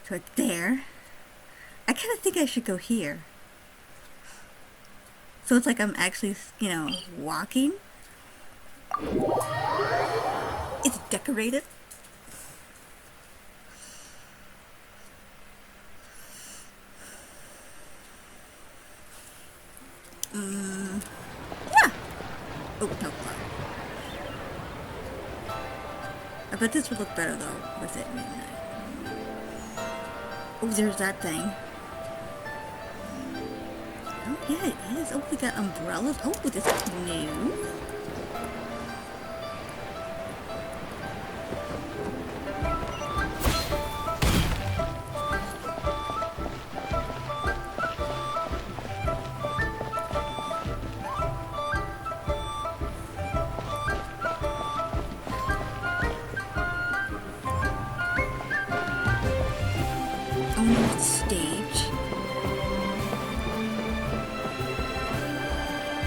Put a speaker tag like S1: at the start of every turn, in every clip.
S1: So it's there. I kind of think I should go here. So it's like I'm actually, you know, walking. It's decorated. Yeah. Oh, no. I bet this would look better though with it midnight. Oh, there's that thing. Oh, yeah, it is. Oh, we got umbrellas. Oh, this is new. Stage.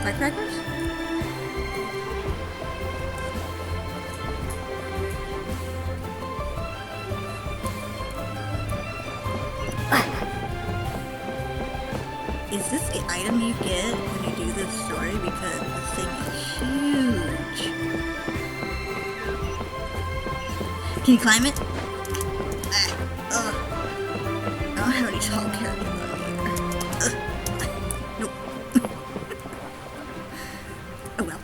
S1: Firecrackers? Is this the item you get when you do this story? Because this thing is huge. Can you climb it? I don't have any tall characters on me. Nope. Oh well.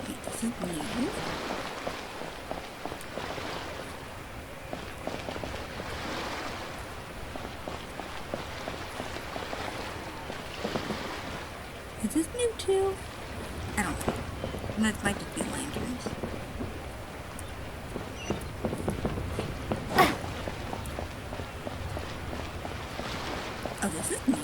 S1: Okay, this is new. Is this new too? I don't know. That might just be lanterns. Oh, this is new.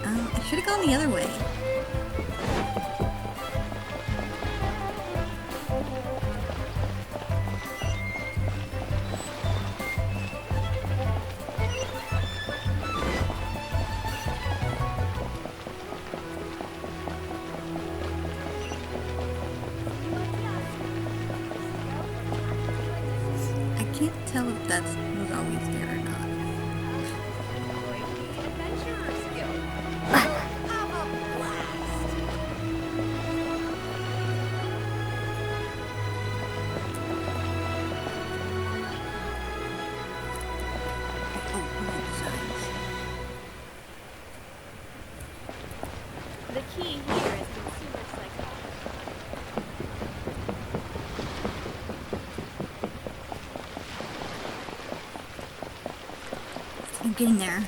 S1: I should have gone the other way. I can't tell if that was always there or not.
S2: The key here is consumer psychology.
S1: I'm getting there.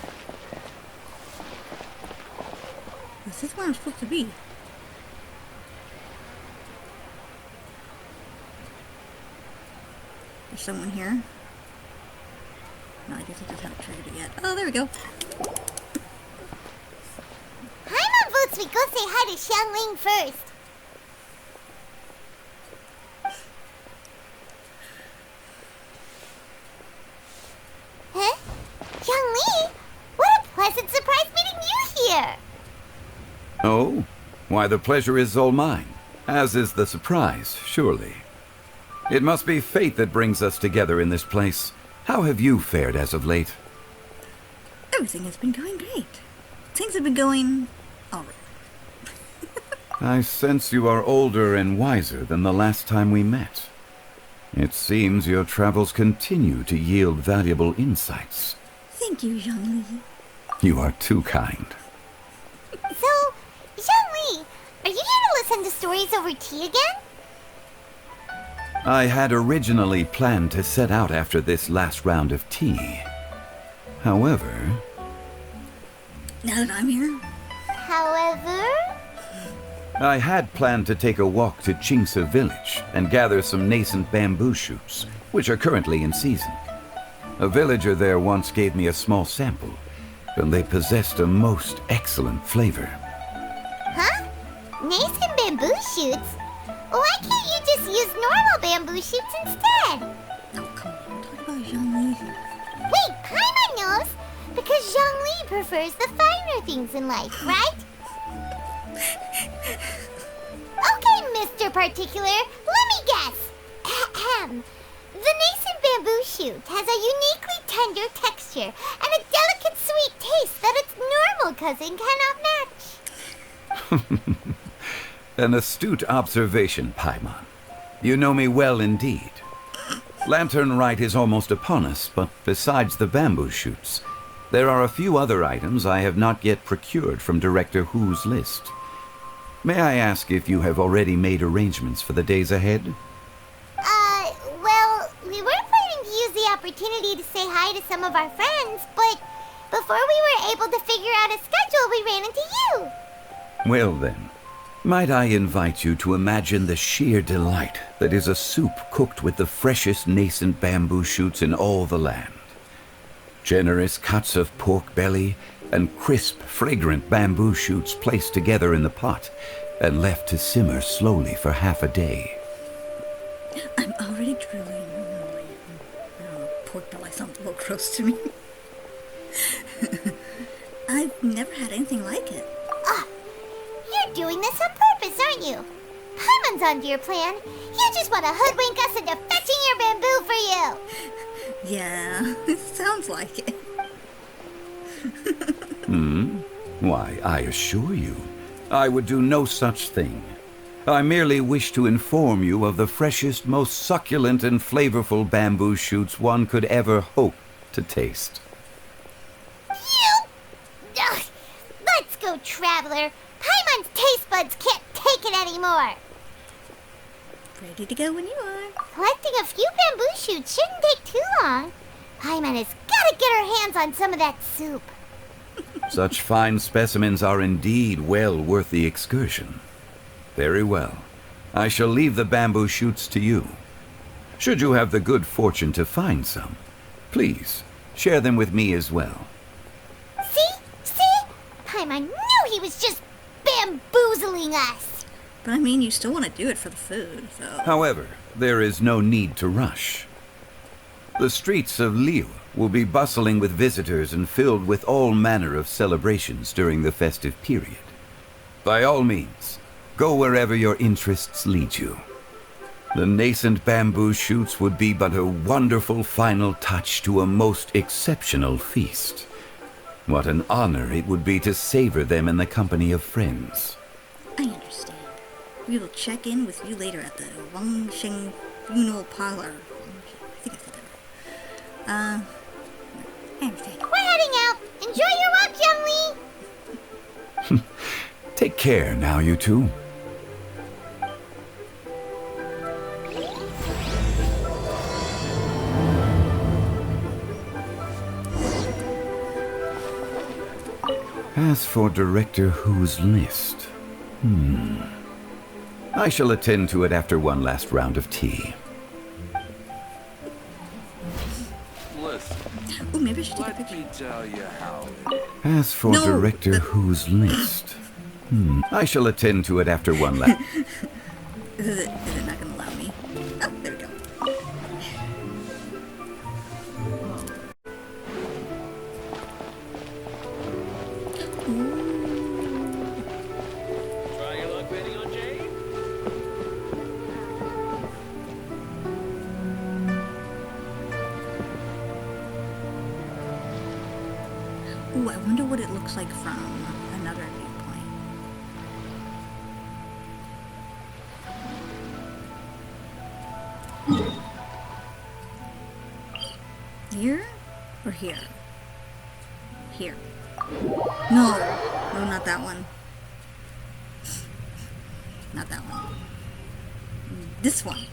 S1: Is this where I'm supposed to be? There's someone here. No, I guess I just haven't triggered it yet. Oh, there we go.
S3: Paimon votes we go say hi to Xiangling first. Huh? Xiangling? What a pleasant surprise meeting you here!
S4: Oh? Why, the pleasure is all mine. As is the surprise, surely. It must be fate that brings us together in this place. How have you fared as of late?
S1: Everything has been going great. Things have been going alright.
S4: I sense you are older and wiser than the last time we met. It seems your travels continue to yield valuable insights.
S1: Thank you, Zhang Li.
S4: You are too kind.
S3: So, Zhang Li, are you here to listen to stories over tea again?
S4: I had originally planned to set out after this last round of tea. However...
S1: Now that I'm here,
S3: However...
S4: I had planned to take a walk to Chingsa village and gather some nascent bamboo shoots, which are currently in season. A villager there once gave me a small sample, and they possessed a most excellent flavor.
S3: Huh? Nascent bamboo shoots? Why can't you just use normal bamboo shoots instead?
S1: oh come on, talk about Zhang Li.
S3: Wait, Paimon knows! Because Zhang Li prefers the finer things in life, right? Okay, Mr. Particular, let me guess. Ahem. The nascent bamboo shoot has a uniquely tender texture and a delicate sweet taste that its normal cousin cannot match.
S4: An astute observation, Paimon. You know me well indeed. Lantern Rite is almost upon us, but besides the bamboo shoots, there are a few other items I have not yet procured from Director Hu's list. May I ask if you have already made arrangements for the days ahead?
S3: Well, we were planning to use the opportunity to say hi to some of our friends, but before we were able to figure out a schedule, we ran into you.
S4: Well then, might I invite you to imagine the sheer delight that is a soup cooked with the freshest nascent bamboo shoots in all the land. Generous cuts of pork belly and crisp, fragrant bamboo shoots placed together in the pot and left to simmer slowly for half a day.
S1: I'm already drooling. Pork belly sounds a little gross to me. I've never had anything like it.
S3: You're doing this on purpose, aren't you? Paimon's onto your plan. You just want to hoodwink us into fetching your bamboo for you.
S1: Yeah, it sounds like it.
S4: Why, I assure you, I would do no such thing. I merely wish to inform you of the freshest, most succulent and flavorful bamboo shoots one could ever hope to taste.
S3: Ugh. Let's go, Traveler. Paimon's taste buds can't take it anymore.
S1: Ready to go when you are.
S3: Collecting a few bamboo shoots shouldn't take too long. Paimon has got to get her hands on some of that soup.
S4: Such fine specimens are indeed well worth the excursion. Very well. I shall leave the bamboo shoots to you. Should you have the good fortune to find some, please share them with me as well.
S3: See? Paimon knew he was just bamboozling us.
S1: But I mean, you still want to do it for the food, so...
S4: However, there is no need to rush. The streets of Liyue will be bustling with visitors and filled with all manner of celebrations during the festive period. By all means, go wherever your interests lead you. The nascent bamboo shoots would be but a wonderful final touch to a most exceptional feast. What an honor it would be to savor them in the company of friends.
S1: I understand. We will check in with you later at the Wangsheng Funeral Parlor. I think I said that right. I understand.
S3: We're heading out. Enjoy your walk, Young Lee.
S4: Take care now, you two. As for Director Hu's list, I shall attend to it after one last round of tea.
S5: Listen,
S1: Oh, maybe I should take a
S5: let
S1: picture.
S5: me tell you how.
S4: As for
S1: No,
S4: Director
S1: the-
S4: Hu's list, I shall attend to it after one last...
S1: Is it not going to allow me? Oh, there we go.
S5: Try your luck betting on Jade?
S1: Ooh, I wonder what it looks like from another viewpoint. Here? Or here? Here. No! No, not that one. Not that one. This one.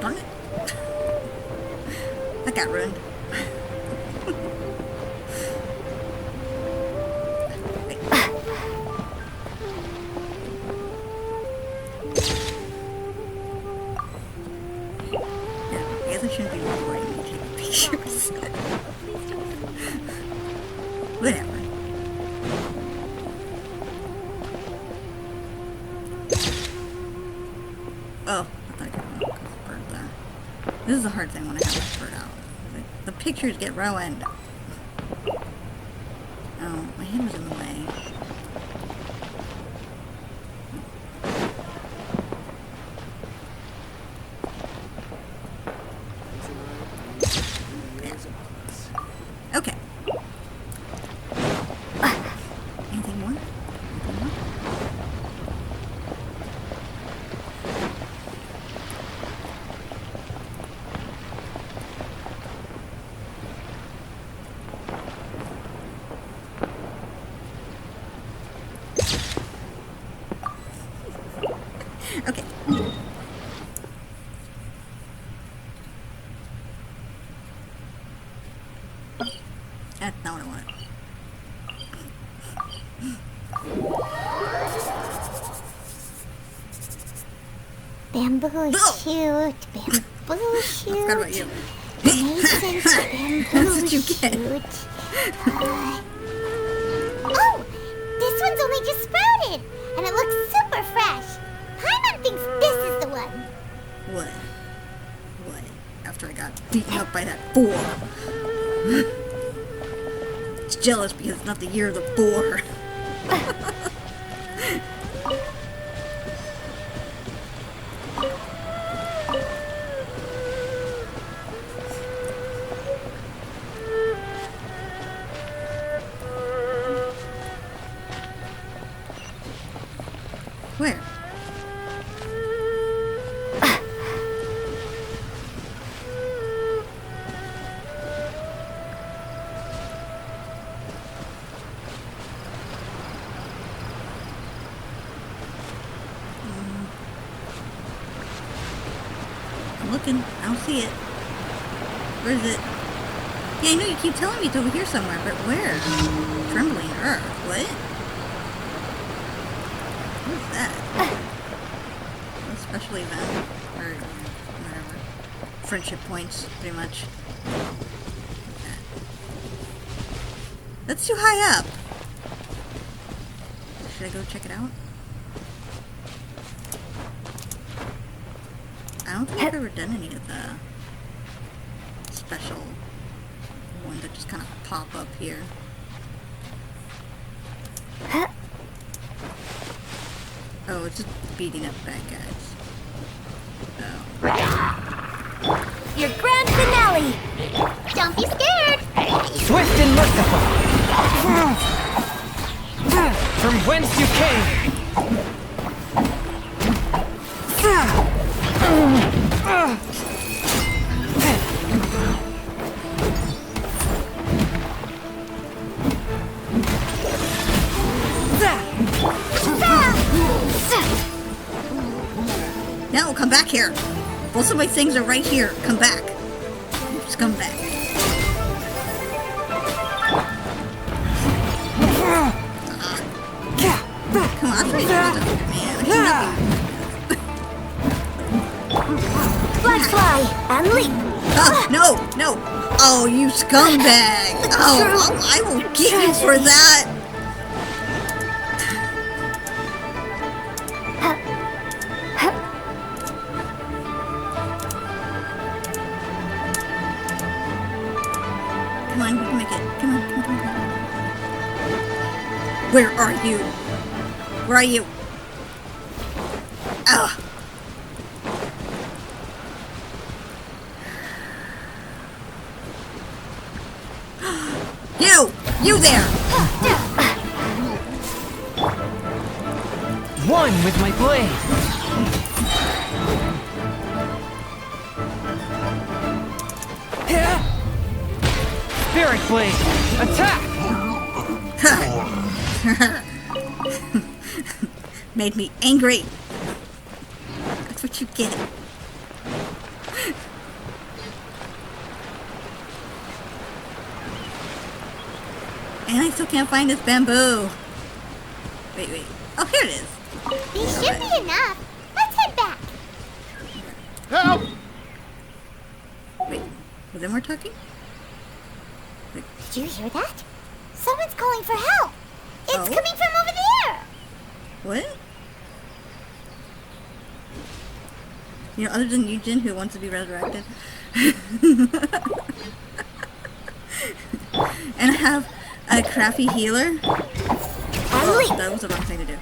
S1: Darn it. That got ruined. I guess I shouldn't be recording me taking pictures. Whatever. Oh, I thought I could have a bird there. This is a hard thing when I have my bird out. The pictures get ruined. Oh, my hand was in the way. Okay. Anything more? Anything more? Okay. That's not what I want.
S3: Bamboo
S1: Oh!
S3: shoot, bamboo
S1: I
S3: shoot.
S1: forgot about you.
S3: Nascent bamboo
S1: That's what you get.
S3: shoot. Oh, this one's only just sprouted, and it looks super fresh. Paimon thinks this is the one.
S1: What? What? After I got beaten up by that boar. It's jealous because it's not the year of the boar. Where? I'm looking. I don't see it. Where is it? Yeah, I know you keep telling me it's over here somewhere, but where? Trembling Earth. What? What is that? A special event? Or whatever. Friendship points, pretty much. That's too high up. Should I go check it out? I don't think I've ever done any of the special ones that just kind of pop up here. Oh, it's just beating up bad guys. Oh.
S3: Your grand finale. Don't be scared.
S6: Swift and merciful. From whence you came.
S1: No, come back here. Both of my things are right here. Come back. Just come back. was ready to do stuff, man.
S3: Flag fly and leap.
S1: Oh, no! Oh, you scumbag! Oh, I will get you for that! Come on, we can make it. Come on. Where are you? Where are you? Ugh. You there!
S6: One with my blade. Spirit blade, attack!
S1: Made me angry. That's what you get. And I still can't find this bamboo. Wait. Oh, here it is.
S3: These should be enough. Let's head back.
S5: Help!
S1: Wait, was there more talking?
S3: Did you hear that? Someone's calling for help. It's
S1: Oh?
S3: coming from over there.
S1: What? You know, other than Eugen, who wants to be resurrected. And I have a crappy healer. Oh, that was the wrong thing to do.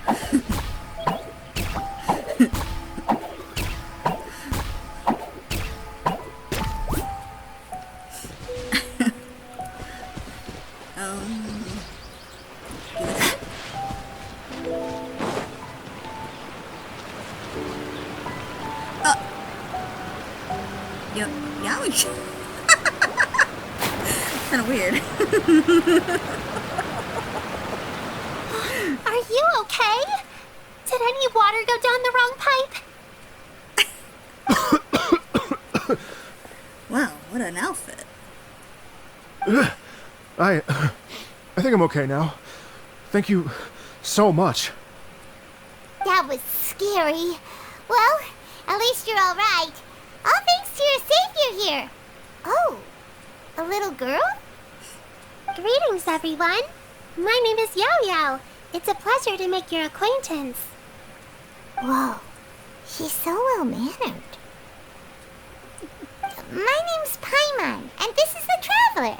S1: Yowie. Kind of weird.
S3: Are you okay? Did any water go down the wrong pipe?
S1: Wow, what an outfit.
S7: I think I'm okay now. Thank you so much.
S3: That was scary. Well, at least you're all right. All thanks to your savior here. Oh, a little girl? Greetings, everyone. My name is Yao Yao. It's a pleasure to make your acquaintance. Whoa, she's so well-mannered. My name's PacMan, and this is the Traveler.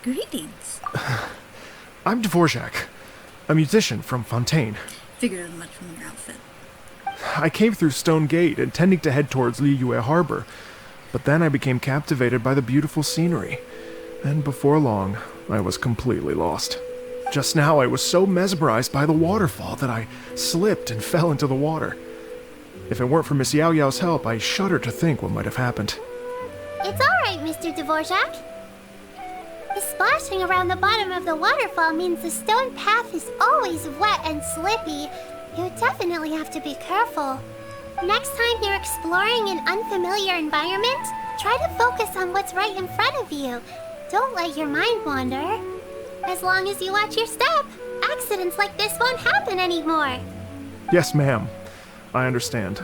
S1: Greetings.
S7: I'm Dvorak, a musician from Fontaine.
S1: Figured as much from your outfit.
S7: I came through Stone Gate, intending to head towards Liyue Harbor, but then I became captivated by the beautiful scenery, and before long, I was completely lost. Just now, I was so mesmerized by the waterfall that I slipped and fell into the water. If it weren't for Miss Yao Yao's help, I shudder to think what might have happened.
S3: It's all right, Mr. Dvorak. The splashing around the bottom of the waterfall means the stone path is always wet and slippy. You definitely have to be careful. Next time you're exploring an unfamiliar environment, try to focus on what's right in front of you. Don't let your mind wander. As long as you watch your step, accidents like this won't happen anymore.
S7: Yes, ma'am. I understand.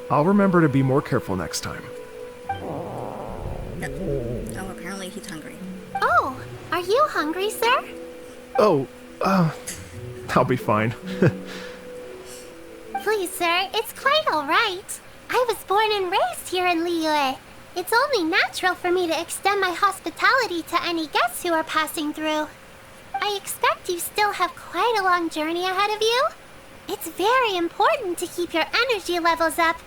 S7: I'll remember to be more careful next time.
S1: Yep. Oh, apparently he's hungry.
S3: Oh, are you hungry, sir?
S7: Oh, I'll be fine.
S3: Please, sir, it's quite all right. I was born and raised here in Liyue. It's only natural for me to extend my hospitality to any guests who are passing through. I expect you still have quite a long journey ahead of you. It's very important to keep your energy levels up.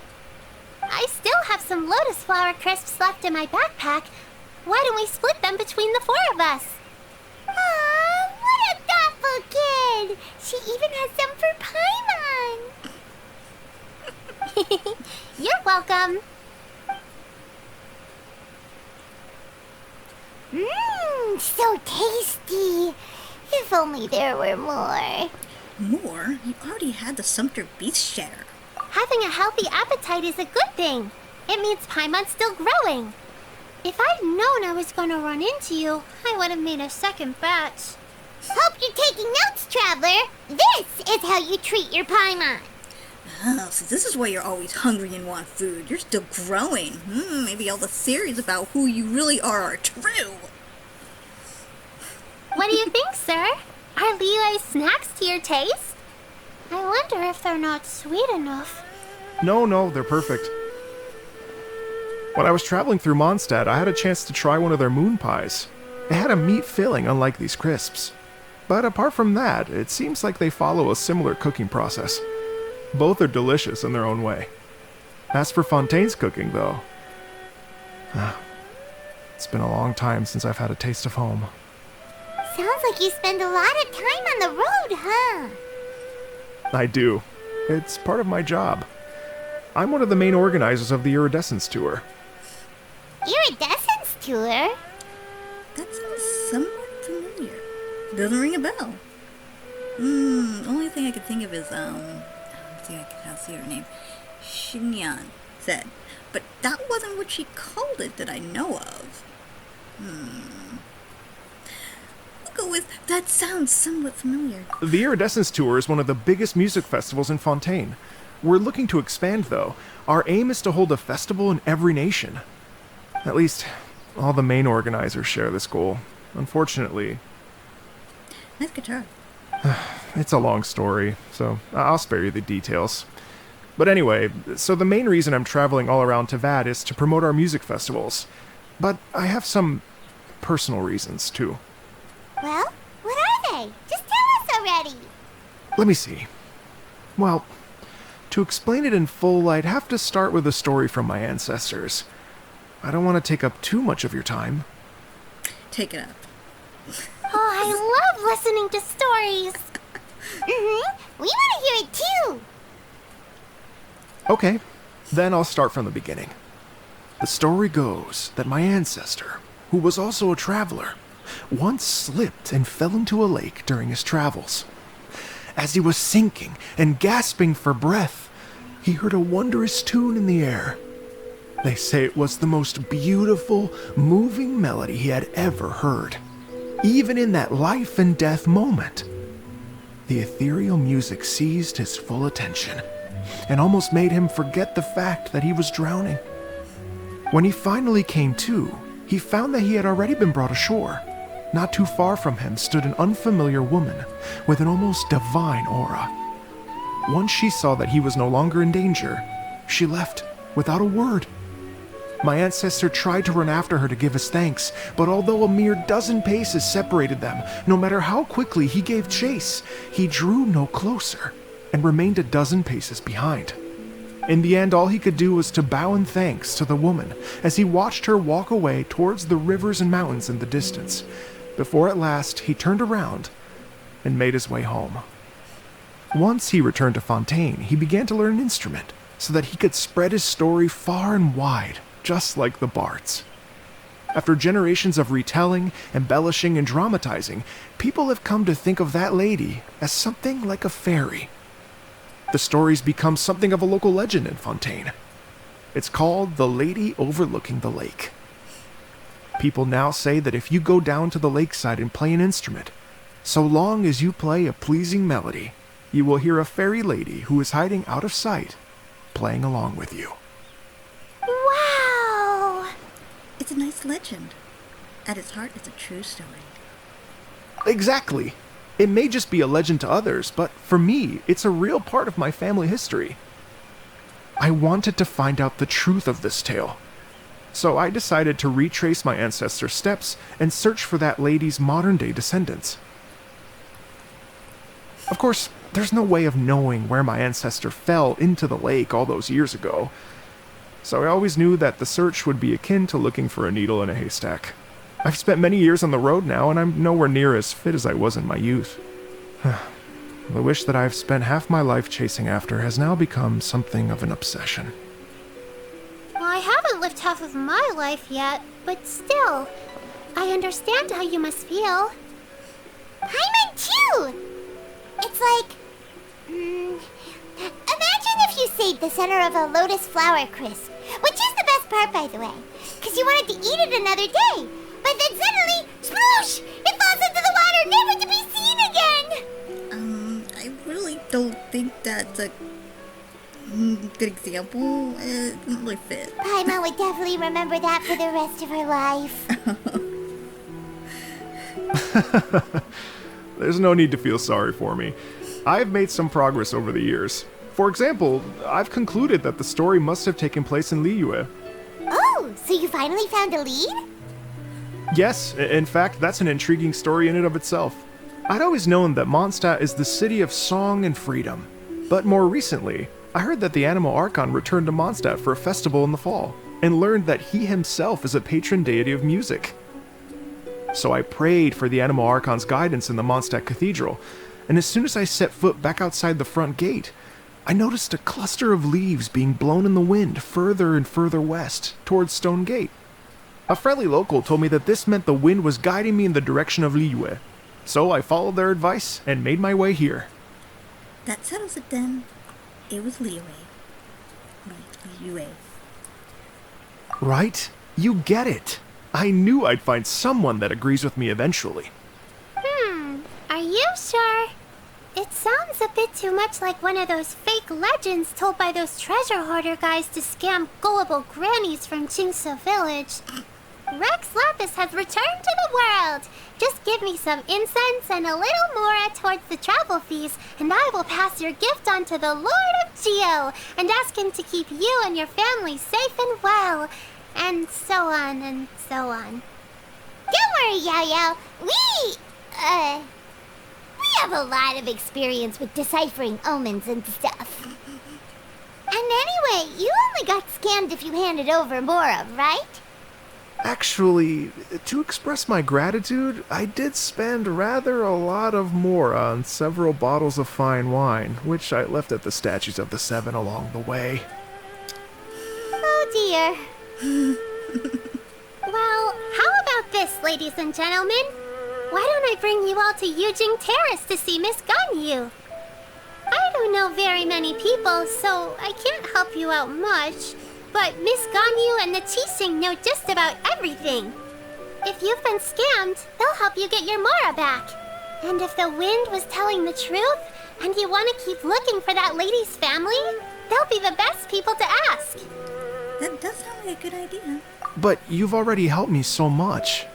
S3: I still have some lotus flower crisps left in my backpack. Why don't we split them between the four of us? Aw, what a thoughtful kid! She even has some for Paimon! You're welcome. Mmm, so tasty. If only there were more.
S1: More? You already had the Sumpter Beast Shatter.
S3: Having a healthy appetite is a good thing. It means Paimon's still growing. If I'd known I was going to run into you, I would have made a second batch. Hope you're taking notes, traveler. This is how you treat your Paimon.
S1: Oh, so this is why you're always hungry and want food. You're still growing. Maybe all the theories about who you really are true.
S2: What do you think, sir? Are Liyue's snacks to your taste? I wonder if they're not sweet enough.
S7: No, they're perfect. When I was traveling through Mondstadt, I had a chance to try one of their moon pies. It had a meat filling, unlike these crisps. But apart from that, it seems like they follow a similar cooking process. Both are delicious in their own way. As for Fontaine's cooking, though, it's been a long time since I've had a taste of home.
S3: Sounds like you spend a lot of time on the road, huh?
S7: I do. It's part of my job. I'm one of the main organizers of the Iridescence Tour.
S3: Iridescence tour?
S1: That sounds somewhat familiar. Doesn't ring a bell. Only thing I could think of is, let's see if I can see her name. Xinyan said. But that wasn't what she called it that I know of. I'll go with, that sounds somewhat familiar.
S7: The Iridescence Tour is one of the biggest music festivals in Fontaine. We're looking to expand, though. Our aim is to hold a festival in every nation. At least, all the main organizers share this goal. Unfortunately,
S1: Nice guitar.
S7: it's a long story, so I'll spare you the details. But anyway, so the main reason I'm traveling all around Tavad is to promote our music festivals. But I have some personal reasons, too.
S3: Well, what are they? Just tell us already.
S7: Let me see. Well, to explain it in full, I'd have to start with a story from my ancestors. I don't want to take up too much of your time.
S1: Take it up.
S2: Oh, I love listening to stories.
S3: We want to hear it too.
S7: Okay, then I'll start from the beginning. The story goes that my ancestor, who was also a traveler, once slipped and fell into a lake during his travels. As he was sinking and gasping for breath, he heard a wondrous tune in the air. They say it was the most beautiful, moving melody he had ever heard. Even in that life and death moment, the ethereal music seized his full attention and almost made him forget the fact that he was drowning. When he finally came to, he found that he had already been brought ashore. Not too far from him stood an unfamiliar woman with an almost divine aura. Once she saw that he was no longer in danger, she left without a word. My ancestor tried to run after her to give his thanks, but although a mere dozen paces separated them, no matter how quickly he gave chase, he drew no closer and remained a dozen paces behind. In the end, all he could do was to bow in thanks to the woman as he watched her walk away towards the rivers and mountains in the distance, before at last he turned around and made his way home. Once he returned to Fontaine, he began to learn an instrument so that he could spread his story far and wide, just like the bards. After generations of retelling, embellishing, and dramatizing, people have come to think of that lady as something like a fairy. The story's become something of a local legend in Fontaine. It's called The Lady Overlooking the Lake. People now say that if you go down to the lakeside and play an instrument, so long as you play a pleasing melody, you will hear a fairy lady who is hiding out of sight, playing along with you.
S3: Wow.
S1: It's a nice legend. At its heart, it's a true story.
S7: Exactly. It may just be a legend to others, but for me, it's a real part of my family history. I wanted to find out the truth of this tale, so I decided to retrace my ancestors' steps and search for that lady's modern-day descendants. Of course, there's no way of knowing where my ancestor fell into the lake all those years ago, so I always knew that the search would be akin to looking for a needle in a haystack. I've spent many years on the road now, and I'm nowhere near as fit as I was in my youth. The wish that I've spent half my life chasing after has now become something of an obsession.
S2: Well, I haven't lived half of my life yet, but still, I understand how you must feel.
S3: Paimon too! It's like... imagine if you saved the center of a lotus flower crisp, which is the best part, by the way, because you wanted to eat it another day. But then suddenly, sploosh! It falls into the water, never to be seen
S1: don't think that's a good example. It doesn't really fit.
S3: Paimon would definitely remember that for the rest of her life.
S7: There's no need to feel sorry for me. I've made some progress over the years. For example, I've concluded that the story must have taken place in Liyue.
S3: Oh, so you finally found a lead?
S7: Yes, in fact, that's an intriguing story in and of itself. I'd always known that Mondstadt is the city of song and freedom. But more recently, I heard that the animal archon returned to Mondstadt for a festival in the fall, and learned that he himself is a patron deity of music. So I prayed for the animal archon's guidance in the Mondstadt Cathedral, and as soon as I set foot back outside the front gate, I noticed a cluster of leaves being blown in the wind further and further west, towards Stone Gate. A friendly local told me that this meant the wind was guiding me in the direction of Liyue, so I followed their advice and made my way here.
S1: That settles it then. It was Liyue. Liyue.
S7: Right? You get it. I knew I'd find someone that agrees with me eventually.
S2: Are you sure? It sounds a bit too much like one of those fake legends told by those treasure hoarder guys to scam gullible grannies from Jingsa Village. Rex Lapis has returned to the world. Just give me some incense and a little more towards the travel fees, and I will pass your gift on to the Lord of Geo and ask him to keep you and your family safe and well. And so on and so on.
S3: Don't worry, Yao Yao. We have a lot of experience with deciphering omens and stuff. And anyway, you only got scammed if you handed over Mora, right?
S7: Actually, to express my gratitude, I did spend rather a lot of Mora on several bottles of fine wine, which I left at the Statues of the Seven along the way.
S3: Oh dear.
S2: Well, how about this, ladies and gentlemen? Why don't I bring you all to Yujing Terrace to see Miss Ganyu? I don't know very many people, so I can't help you out much. But Miss Ganyu and the Qixing know just about everything. If you've been scammed, they'll help you get your Mora back. And if the wind was telling the truth, and you want to keep looking for that lady's family, they'll be the best people to ask.
S1: That does sound like a good idea.
S7: But you've already helped me so much.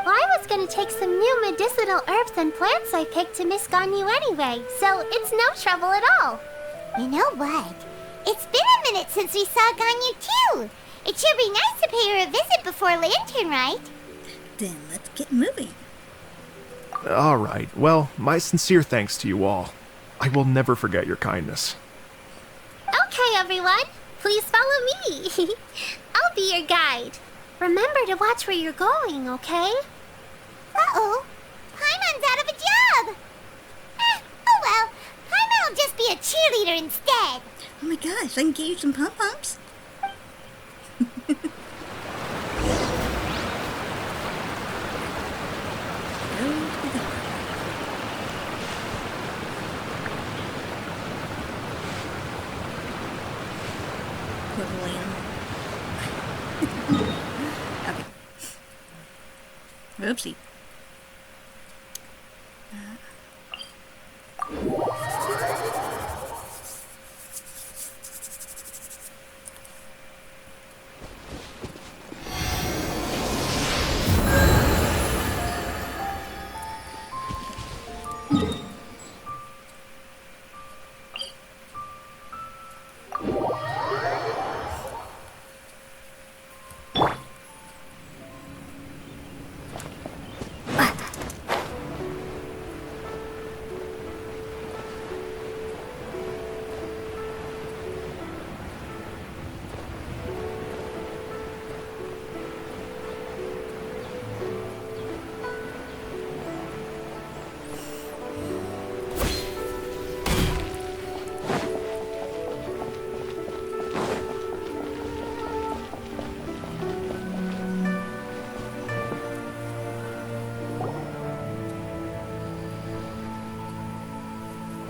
S2: Well, I was going to take some new medicinal herbs and plants I picked to Miss Ganyu anyway, so it's no trouble at all.
S3: You know what? It's been a minute since we saw Ganyu too. It should be nice to pay her a visit before Lantern Rite.
S1: Then let's get moving.
S7: Alright, well, my sincere thanks to you all. I will never forget your kindness.
S2: Okay, everyone, please follow me. I'll be your guide. Remember to watch where you're going, okay?
S3: Uh-oh. Paimon's out of a job. Oh well. Paimon will just be a cheerleader instead.
S1: Oh my gosh, I can get you some pom-poms. Okay. Oopsie.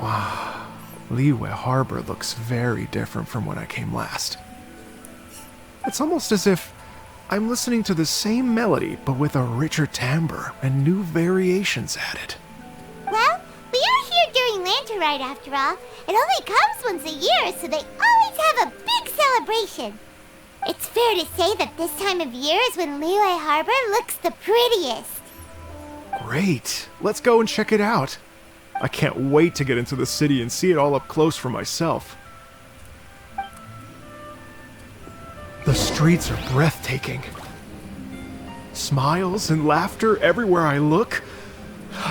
S7: Wow, Liyue Harbor looks very different from when I came last. It's almost as if I'm listening to the same melody, but with a richer timbre and new variations added.
S3: Well, we are here during Lantern Rite after all. It only comes once a year, so they always have a big celebration. It's fair to say that this time of year is when Liyue Harbor looks the prettiest.
S7: Great. Let's go and check it out. I can't wait to get into the city and see it all up close for myself. The streets are breathtaking. Smiles and laughter everywhere I look.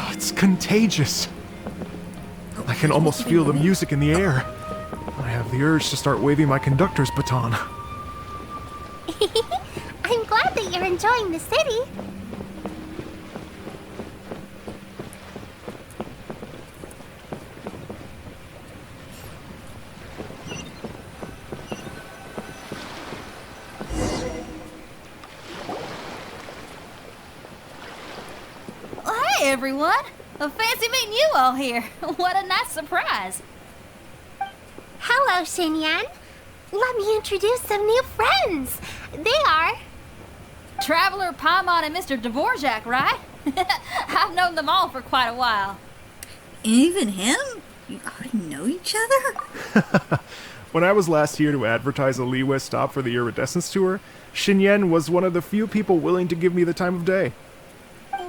S7: It's contagious. I can almost feel the music in the air. I have the urge to start waving my conductor's baton.
S2: I'm glad that you're enjoying the city.
S8: Hey everyone! Fancy meeting you all here. What a nice surprise.
S2: Hello, Xinyan. Let me introduce some new friends. They are...
S8: Traveler, PacMan, and Mr. Dvorak, right? I've known them all for quite a while.
S1: Even him? You already know each other?
S7: When I was last here to advertise a Liyue stop for the Iridescence tour, Xinyan was one of the few people willing to give me the time of day.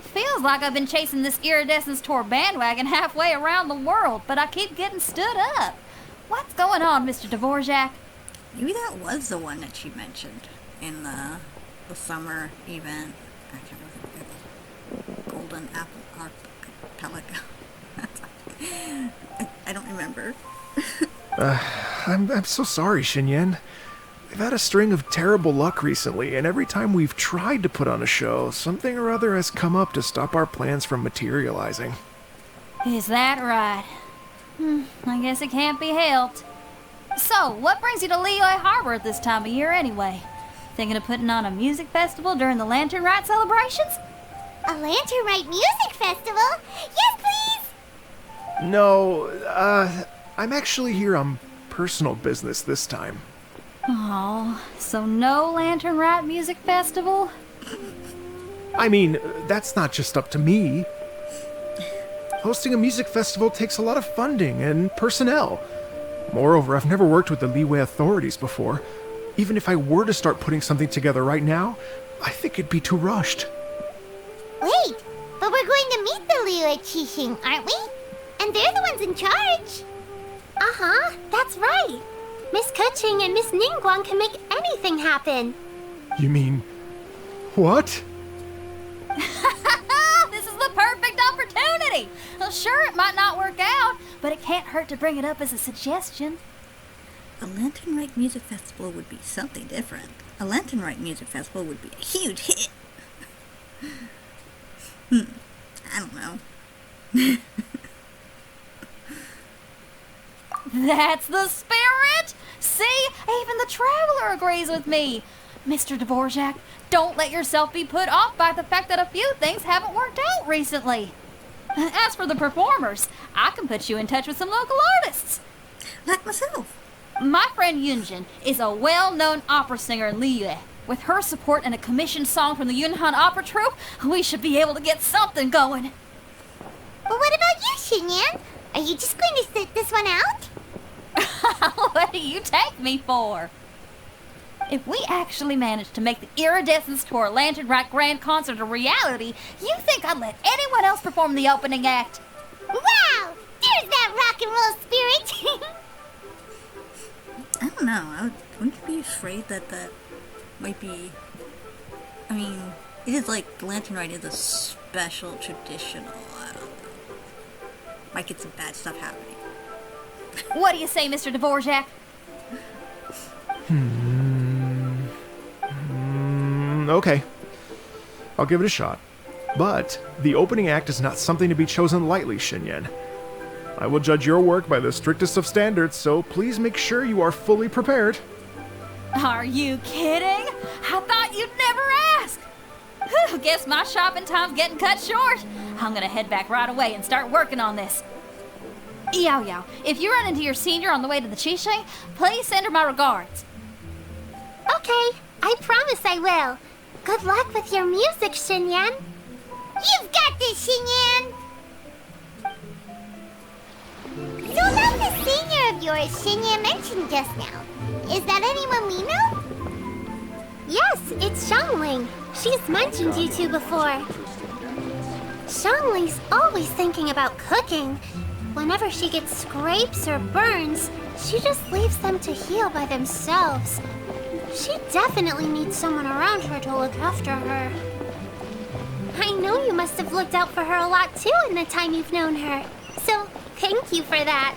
S8: Feels like I've been chasing this Iridescence tour bandwagon halfway around the world, but I keep getting stood up. What's going on, Mr. Dvorak?
S1: Maybe that was the one that she mentioned in the summer event. I can't remember. The Golden Apple Archipelago. I don't remember.
S7: I'm so sorry, Xinyan. We've had a string of terrible luck recently, and every time we've tried to put on a show, something or other has come up to stop our plans from materializing.
S8: Is that right? I guess it can't be helped. So, what brings you to Liyue Harbor at this time of year anyway? Thinking of putting on a music festival during the Lantern Rite celebrations?
S3: A Lantern Rite music festival? Yes, please!
S7: No, I'm actually here on personal business this time.
S8: Oh, so no Lantern Rite music festival?
S7: I mean, that's not just up to me. Hosting a music festival takes a lot of funding and personnel. Moreover, I've never worked with the Liyue authorities before. Even if I were to start putting something together right now, I think it'd be too rushed.
S3: Wait, but we're going to meet the Liyue Qixing, aren't we? And they're the ones in charge.
S2: Uh-huh, that's right. Miss Kuching and Miss Ningguang can make anything happen.
S7: You mean... what?
S8: This is the perfect opportunity! Well, sure, it might not work out, but it can't hurt to bring it up as a suggestion.
S1: A Lantern Rite music festival would be something different. A Lantern Rite music festival would be a huge hit. I don't know.
S8: That's the spirit! See? Even the Traveler agrees with me. Mr. Dvorak, don't let yourself be put off by the fact that a few things haven't worked out recently. As for the performers, I can put you in touch with some local artists.
S1: Like myself.
S8: My friend Yunjin is a well-known opera singer in Liyue. With her support and a commissioned song from the Yunhan Opera Troupe, we should be able to get something going.
S3: But what about you, Xinyan? Are you just going to sit this one out?
S8: What do you take me for? If we actually manage to make the Iridescence Tour Lantern Rite Grand Concert a reality, you think I'd let anyone else perform the opening act?
S3: Wow! There's that rock and roll spirit!
S1: I don't know. Wouldn't you be afraid that that might be... I mean, it is like Lantern Rite is a special, traditional... I don't know. Might get some bad stuff happening.
S8: What do you say, Mr. Dvorak?
S7: Okay. I'll give it a shot. But the opening act is not something to be chosen lightly, Xinyan. I will judge your work by the strictest of standards, so please make sure you are fully prepared.
S8: Are you kidding? I thought you'd never ask. Whew, guess my shopping time's getting cut short. I'm gonna head back right away and start working on this. Yao Yao, if you run into your senior on the way to the Qixing, please send her my regards.
S2: Okay, I promise I will. Good luck with your music, Xinyan.
S3: You've got this, Xinyan! of yours Shinya mentioned just now. Is that anyone we know?
S2: Yes, it's Xiangling. She's mentioned you two before. Xiangling's always thinking about cooking. Whenever she gets scrapes or burns, she just leaves them to heal by themselves. She definitely needs someone around her to look after her. I know you must have looked out for her a lot too in the time you've known her. So, thank you for that.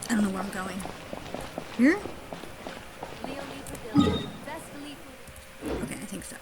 S1: I don't know where I'm going. Here? Okay, I think so.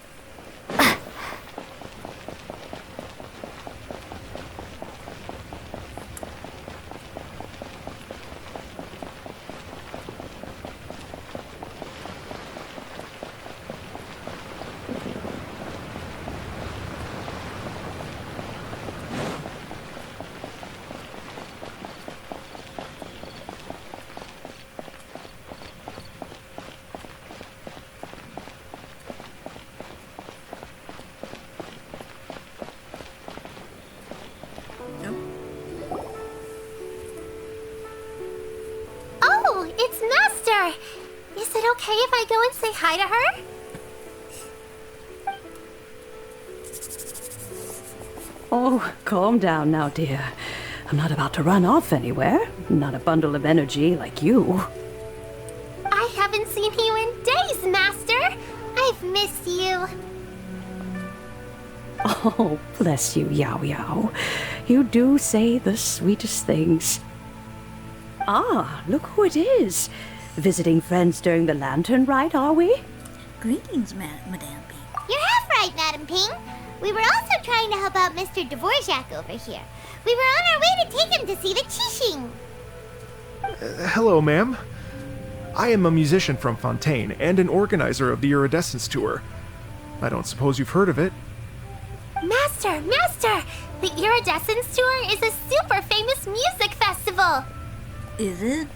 S2: Oh, it's Master! Is it okay if I go and say hi to her?
S9: Oh, calm down now, dear. I'm not about to run off anywhere. Not a bundle of energy like you.
S2: I haven't seen you in days, Master! I've missed you.
S9: Oh, bless you, Yao Yao. You do say the sweetest things. Ah, look who it is. Visiting friends during the Lantern Rite, are we?
S1: Greetings, Madame B.
S3: You're half right, Madam Ping. We were also trying to help out Mr. Dvorak over here. We were on our way to take him to see the Qixing.
S7: Hello, ma'am. I am a musician from Fontaine and an organizer of the Iridescence Tour. I don't suppose you've heard of it.
S2: Master! The Iridescence Tour is a super famous music festival!
S1: Is it?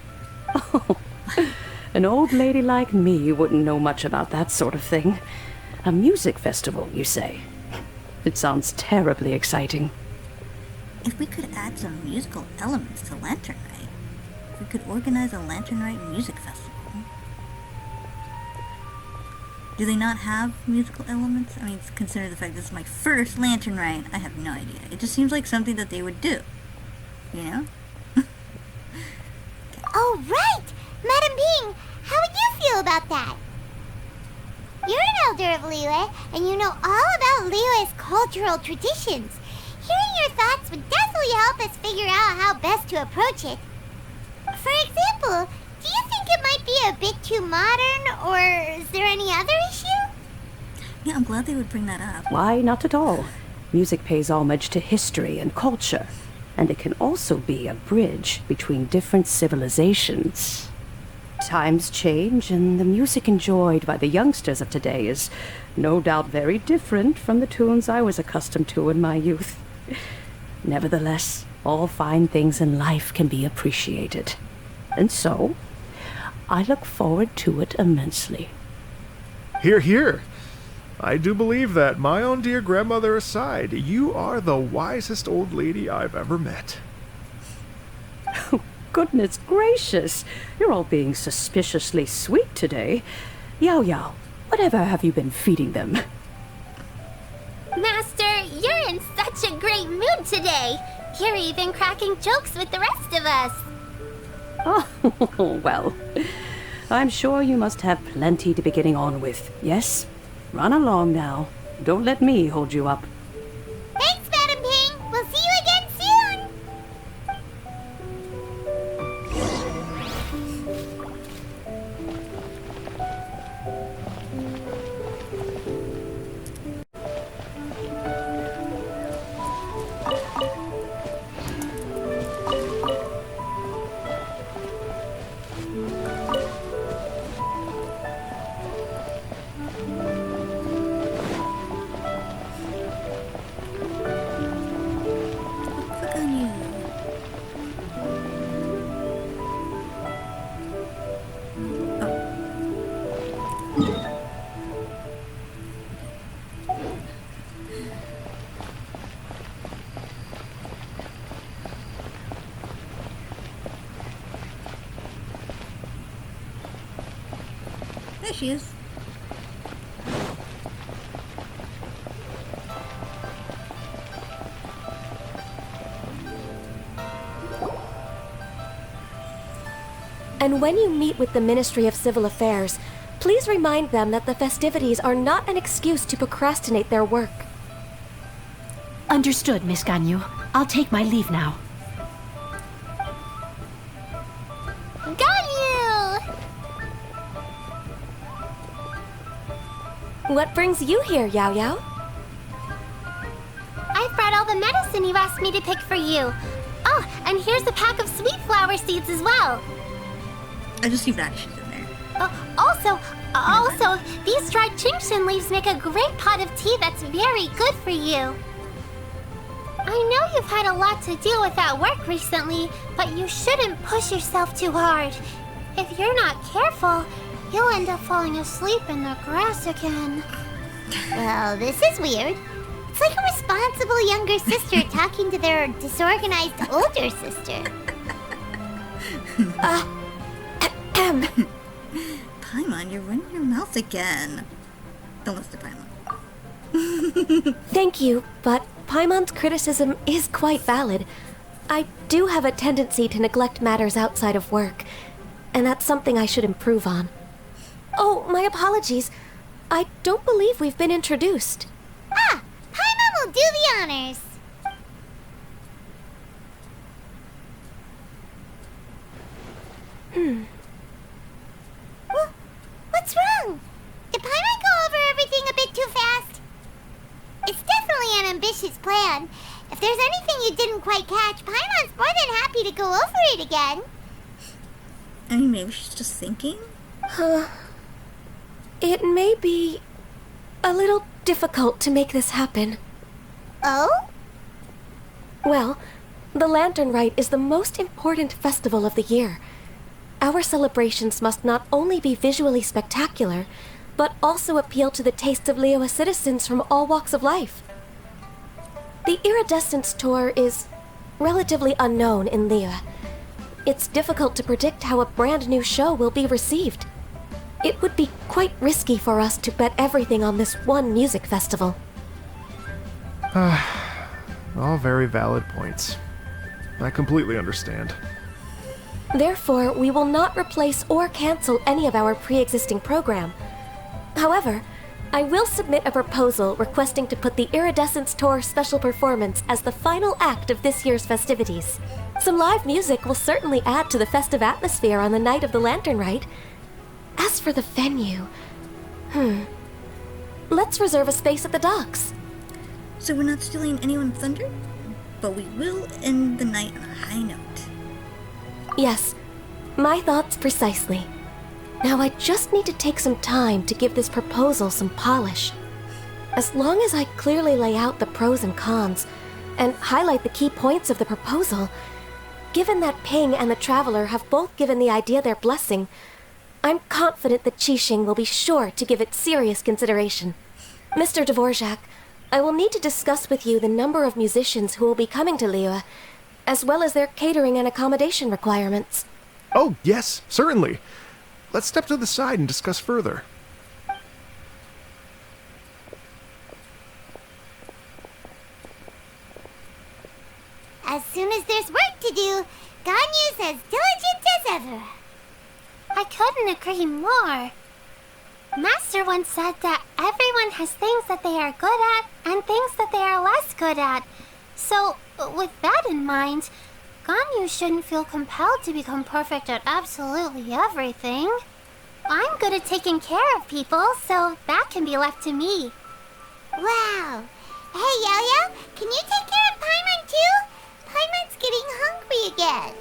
S9: Oh, an old lady like me wouldn't know much about that sort of thing. A music festival, you say? It sounds terribly exciting.
S1: If we could add some musical elements to Lantern Rite, we could organize a Lantern Rite music festival. Do they not have musical elements? I mean, consider the fact this is my first Lantern Rite. I have no idea. It just seems like something that they would do. You know?
S3: Oh, right! Madam Ping, how would you feel about that? You're an elder of Liyue, and you know all about Liyue's cultural traditions. Hearing your thoughts would definitely help us figure out how best to approach it. For example, do you think it might be a bit too modern, or is there any other issue?
S1: Yeah, I'm glad they would bring that up.
S9: Why, not at all. Music pays homage to history and culture, and it can also be a bridge between different civilizations. Times change, and the music enjoyed by the youngsters of today is no doubt very different from the tunes I was accustomed to in my youth. Nevertheless, all fine things in life can be appreciated. And so, I look forward to it immensely.
S7: Hear, hear. I do believe that, my own dear grandmother aside, you are the wisest old lady I've ever met.
S9: Goodness gracious, you're all being suspiciously sweet today. Yao Yao, whatever have you been feeding them?
S2: Master, you're in such a great mood today. You're even cracking jokes with the rest of us.
S9: Oh, well, I'm sure you must have plenty to be getting on with, yes? Run along now. Don't let me hold you up.
S3: Thanks, Madam Ping. We'll see you again soon.
S1: There she is.
S10: And when you meet with the Ministry of Civil Affairs, please remind them that the festivities are not an excuse to procrastinate their work.
S11: Understood, Miss Ganyu. I'll take my leave now.
S3: Ganyu!
S10: What brings you here, Yao Yao?
S2: I've brought all the medicine you asked me to pick for you. Oh, and here's a pack of sweet flower seeds as well.
S1: I just see radishes in there.
S2: Also, these dried chingshin leaves make a great pot of tea that's very good for you. I know you've had a lot to deal with at work recently, but you shouldn't push yourself too hard. If you're not careful, you'll end up falling asleep in the grass again.
S3: Well, this is weird. It's like a responsible younger sister talking to their disorganized older sister.
S1: Paimon, you're running your mouth again. Don't listen to Paimon.
S10: Thank you, but Paimon's criticism is quite valid. I do have a tendency to neglect matters outside of work, and that's something I should improve on. Oh, my apologies. I don't believe we've been introduced.
S3: Ah, Paimon will do the honors. What's wrong? Did Paimon go over everything a bit too fast? It's definitely an ambitious plan. If there's anything you didn't quite catch, Paimon's more than happy to go over it again.
S1: I mean, maybe she's just thinking?
S10: It may be a little difficult to make this happen.
S3: Oh?
S10: Well, the Lantern Rite is the most important festival of the year. Our celebrations must not only be visually spectacular, but also appeal to the tastes of Liyue citizens from all walks of life. The Iridescence Tour is relatively unknown in Liyue. It's difficult to predict how a brand new show will be received. It would be quite risky for us to bet everything on this one music festival.
S7: All very valid points. I completely understand.
S10: Therefore, we will not replace or cancel any of our pre-existing program. However, I will submit a proposal requesting to put the Iridescence Tour special performance as the final act of this year's festivities. Some live music will certainly add to the festive atmosphere on the night of the Lantern Rite. As for the venue, let's reserve a space at the docks.
S1: So we're not stealing anyone's thunder? But we will end the night on a high note.
S10: Yes, my thoughts precisely. Now I just need to take some time to give this proposal some polish. As long as I clearly lay out the pros and cons, and highlight the key points of the proposal, given that Ping and the Traveler have both given the idea their blessing, I'm confident that Qixing will be sure to give it serious consideration. Mr. Dvorak, I will need to discuss with you the number of musicians who will be coming to Liyue, as well as their catering and accommodation requirements.
S7: Oh, yes, certainly. Let's step to the side and discuss further.
S3: As soon as there's work to do, Ganyu's as diligent as ever.
S2: I couldn't agree more. Master once said that everyone has things that they are good at and things that they are less good at. So, with that in mind, Ganyu shouldn't feel compelled to become perfect at absolutely everything. I'm good at taking care of people, so that can be left to me.
S3: Wow. Hey, Yo-Yo, can you take care of Paimon too? Paimon's getting hungry again.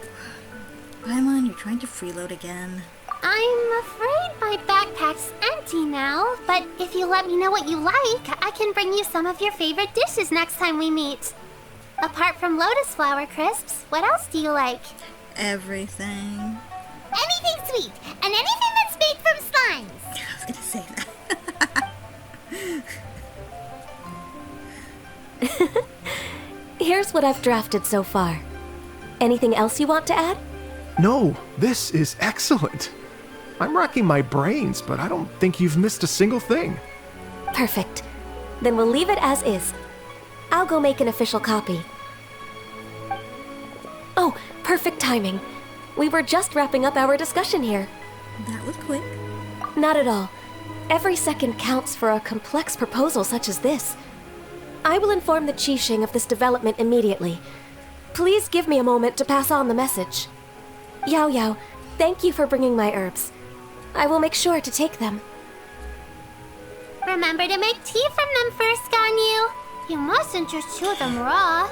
S1: Paimon, you're trying to freeload again.
S2: I'm afraid my backpack's empty now, but if you let me know what you like, I can bring you some of your favorite dishes next time we meet. Apart from lotus flower crisps, what else do you like?
S1: Everything.
S3: Anything sweet, and anything that's made from slimes.
S1: I was gonna say that.
S10: Here's what I've drafted so far. Anything else you want to add?
S7: No, this is excellent. I'm racking my brains, but I don't think you've missed a single thing.
S10: Perfect. Then we'll leave it as is. I'll go make an official copy. Oh, perfect timing. We were just wrapping up our discussion here.
S1: That was quick.
S10: Not at all. Every second counts for a complex proposal such as this. I will inform the Qixing of this development immediately. Please give me a moment to pass on the message. Yao Yao, thank you for bringing my herbs. I will make sure to take them.
S2: Remember to make tea from them first, Ganyu. You mustn't just chew them raw.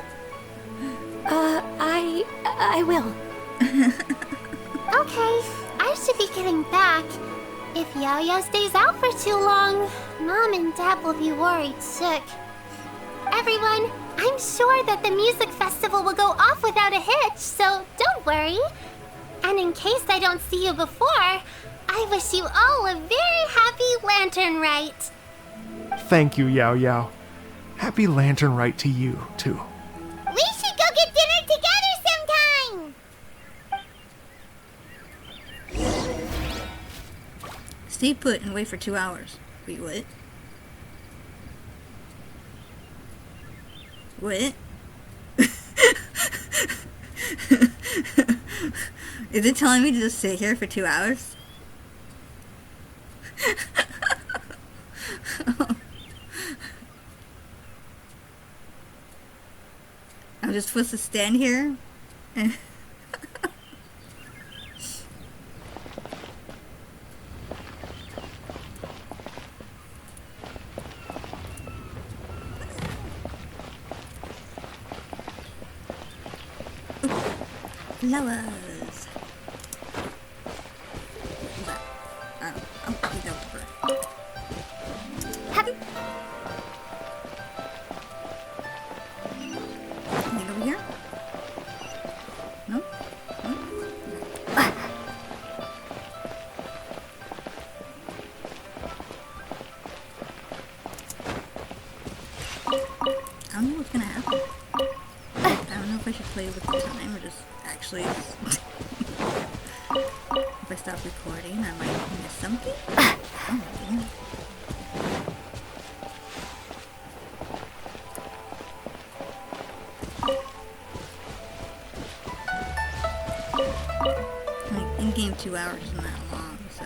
S10: I will.
S2: Okay, I should be getting back. If Yao Yao stays out for too long, Mom and Dad will be worried sick. Everyone, I'm sure that the music festival will go off without a hitch, so don't worry. And in case I don't see you before, I wish you all a very happy Lantern Rite.
S7: Thank you, Yao Yao. Happy Lantern Rite to you, too.
S3: We should go get dinner together sometime!
S1: Stay put and wait for 2 hours. Wait, what? What? Is it telling me to just sit here for 2 hours? I'm just supposed to stand here? Flowers. I'll pick over. Anything over here? No? No? I don't know what's gonna happen. I don't know if I should play with the time or just actually if I stop recording I might miss something. Oh. Like in-game 2 hours isn't that long, so.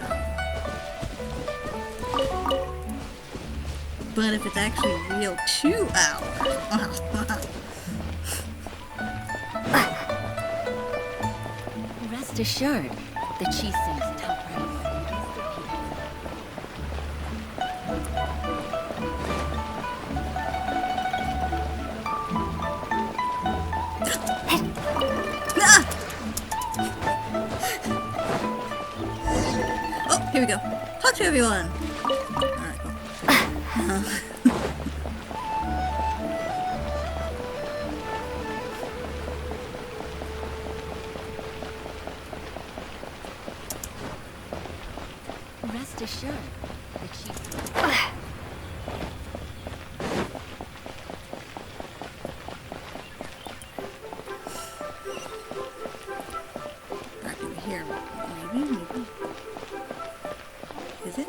S1: But if it's actually real 2 hours,
S11: Rest assured, the Qixing's top priority is the people.
S1: Oh, here we go. Talk to everyone. Alright, cool.
S11: Rest assured, the Qixing.
S1: Back over here. Maybe. Is it?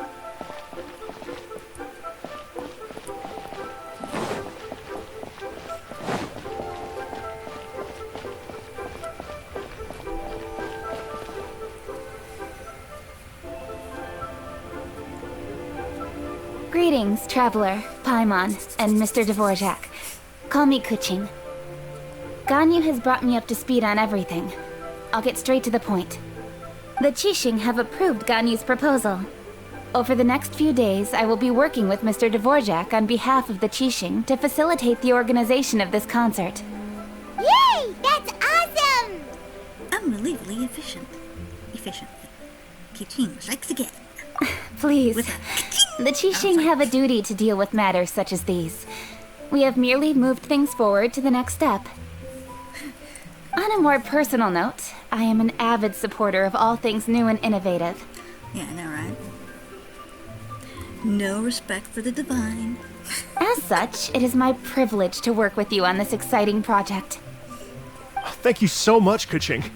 S8: Greetings, traveler, PacMan, and Mr. Dvorak. Call me Kuching. Ganyu has brought me up to speed on everything. I'll get straight to the point. The Qixing have approved Ganyu's proposal. Over the next few days, I will be working with Mr. Dvorak on behalf of the Qixing to facilitate the organization of this concert.
S3: Yay! That's awesome!
S1: Unbelievably efficient. Kiching strikes again.
S8: Please.
S1: With a
S8: The Qixing have a duty to deal with matters such as these. We have merely moved things forward to the next step. On a more personal note, I am an avid supporter of all things new and innovative.
S1: Yeah, I know, right? No respect for the divine.
S8: As such, it is my privilege to work with you on this exciting project.
S7: Thank you so much, Kuching.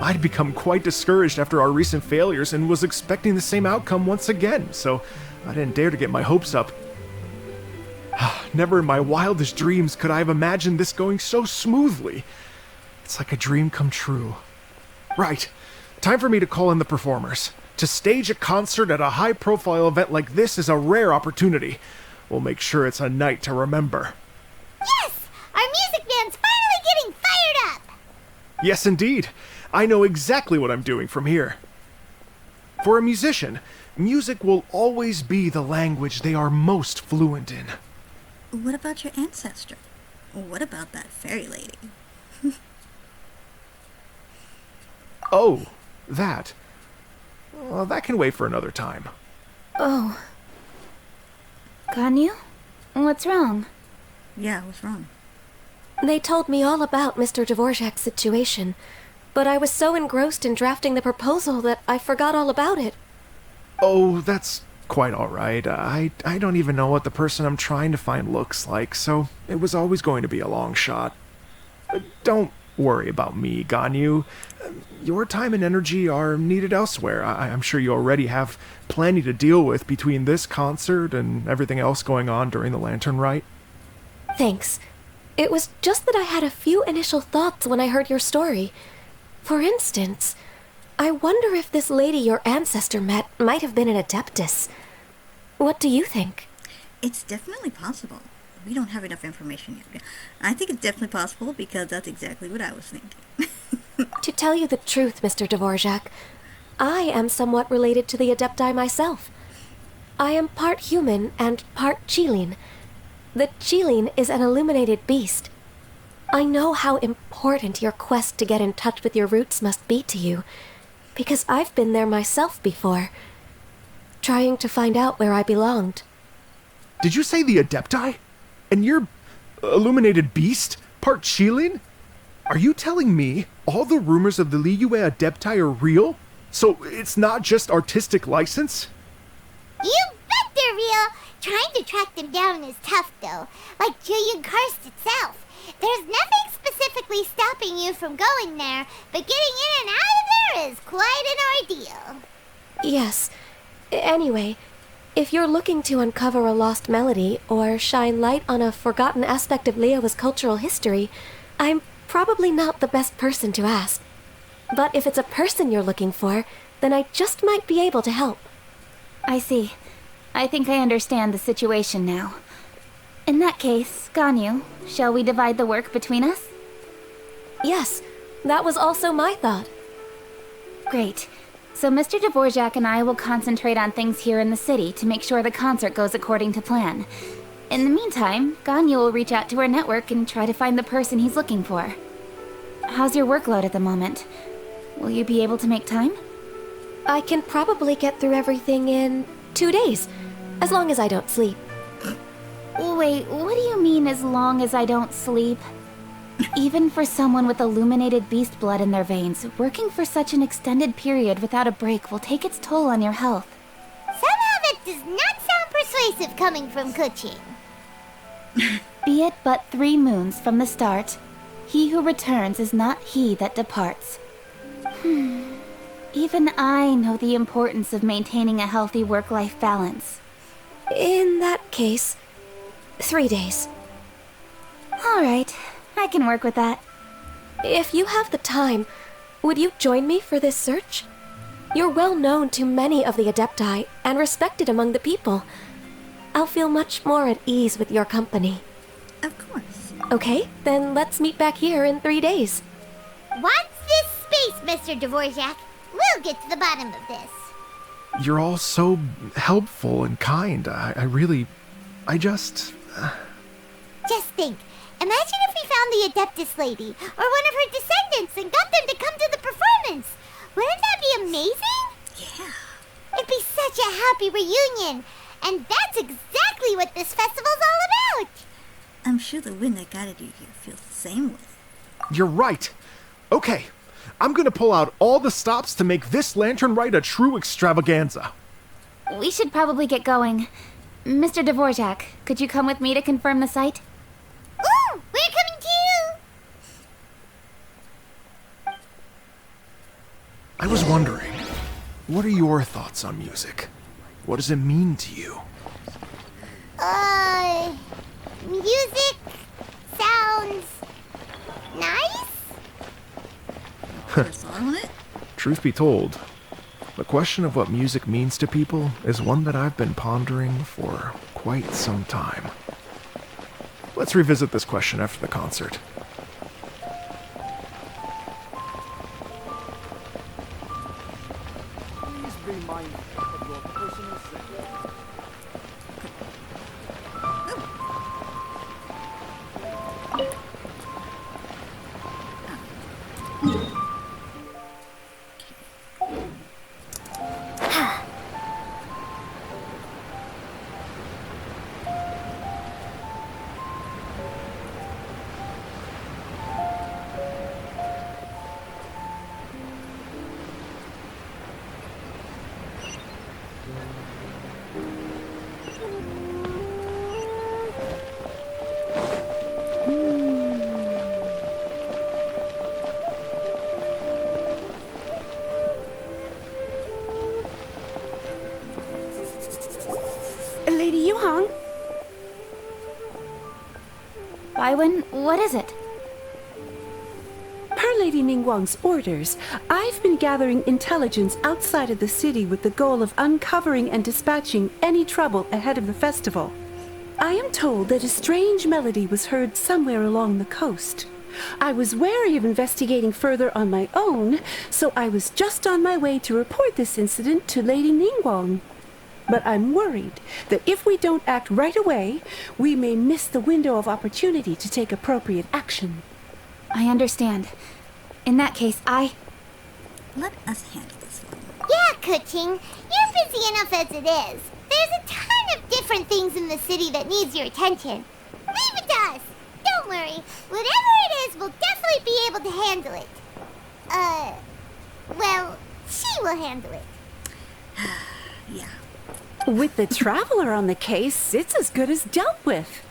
S7: I'd become quite discouraged after our recent failures and was expecting the same outcome once again, so I didn't dare to get my hopes up. Never in my wildest dreams could I have imagined this going so smoothly. It's like a dream come true. Right, time for me to call in the performers. To stage a concert at a high-profile event like this is a rare opportunity. We'll make sure it's a night to remember.
S3: Yes! Our music band's finally getting fired up!
S7: Yes, indeed. I know exactly what I'm doing from here. For a musician, music will always be the language they are most fluent in.
S1: What about your ancestor? What about that fairy lady?
S7: Oh, that. Well, that can wait for another time.
S8: Oh. Ganyu? What's wrong?
S1: Yeah, what's wrong?
S10: They told me all about Mr. Dvorak's situation, but I was so engrossed in drafting the proposal that I forgot all about it.
S7: Oh, that's quite all right. I don't even know what the person I'm trying to find looks like, so it was always going to be a long shot. Don't worry about me, Ganyu. Your time and energy are needed elsewhere. I'm sure you already have plenty to deal with between this concert and everything else going on during the Lantern Rite.
S10: Thanks. It was just that I had a few initial thoughts when I heard your story. For instance, I wonder if this lady your ancestor met might have been an adeptus. What do you think?
S1: It's definitely possible. We don't have enough information yet. I think it's definitely possible because that's exactly what I was thinking.
S10: To tell you the truth, Mr. Dvorak, I am somewhat related to the Adepti myself. I am part human and part Qilin. The Qilin is an illuminated beast. I know how important your quest to get in touch with your roots must be to you, because I've been there myself before, trying to find out where I belonged.
S7: Did you say the Adepti? And you're illuminated beast? Part Qilin? Are you telling me all the rumors of the Liyue Adepti are real? So it's not just artistic license?
S3: You bet they're real! Trying to track them down is tough, though. Like Julian Karst itself. There's nothing specifically stopping you from going there, but getting in and out of there is quite an ordeal.
S10: Yes. Anyway, if you're looking to uncover a lost melody or shine light on a forgotten aspect of Liyue's cultural history, I'm probably not the best person to ask. But if it's a person you're looking for, then I just might be able to help.
S8: I see. I think I understand the situation now. In that case, Ganyu, shall we divide the work between us?
S10: Yes, that was also my thought.
S8: Great. So Mr. Dvorak and I will concentrate on things here in the city to make sure the concert goes according to plan. In the meantime, Ganyu will reach out to our network and try to find the person he's looking for. How's your workload at the moment? Will you be able to make time?
S10: I can probably get through everything in 2 days, as long as I don't sleep.
S8: Wait, what do you mean as long as I don't sleep? Even for someone with illuminated beast blood in their veins, working for such an extended period without a break will take its toll on your health.
S3: Somehow that does not sound persuasive coming from Kuching.
S8: Be it but 3 moons from the start, he who returns is not he that departs. Even I know the importance of maintaining a healthy work-life balance.
S10: In that case, 3 days.
S8: All right, I can work with that.
S10: If you have the time, would you join me for this search? You're well known to many of the Adepti and respected among the people. I'll feel much more at ease with your company.
S1: Of course.
S10: Okay, then let's meet back here in 3 days.
S3: Watch this space, Mr. Dvorak. We'll get to the bottom of this.
S7: You're all so helpful and kind. Just
S3: think. Imagine if we found the Adeptus lady, or one of her descendants, and got them to come to the performance. Wouldn't that be amazing?
S1: Yeah.
S3: It'd be such a happy reunion. And that's exactly what this festival's all about.
S1: I'm sure the wind that guided you here feels the same way.
S7: You're right. Okay, I'm gonna pull out all the stops to make this Lantern Rite a true extravaganza.
S8: We should probably get going. Mr. Dvorak, could you come with me to confirm the site?
S3: Ooh, we're coming
S7: I was wondering, what are your thoughts on music? What does it mean to you?
S3: Music sounds nice?
S1: Put a song on it?
S7: Truth be told, the question of what music means to people is one that I've been pondering for quite some time. Let's revisit this question after the concert.
S5: Please be mindful of your personal safety.
S9: Lady Yuhang?
S8: Baiwen, what is it?
S9: Per Lady Ningguang's orders, I've been gathering intelligence outside of the city with the goal of uncovering and dispatching any trouble ahead of the festival. I am told that a strange melody was heard somewhere along the coast. I was wary of investigating further on my own, so I was just on my way to report this incident to Lady Ningguang. But I'm worried that if we don't act right away, we may miss the window of opportunity to take appropriate action.
S8: I understand. In that case,
S1: Let us handle this one.
S3: Yeah, Kuching, you're busy enough as it is. There's a ton of different things in the city that needs your attention. Leave it to us. Don't worry. Whatever it is, we'll definitely be able to handle it. Well, she will handle it.
S1: Yeah.
S9: With the traveler on the case, it's as good as dealt with.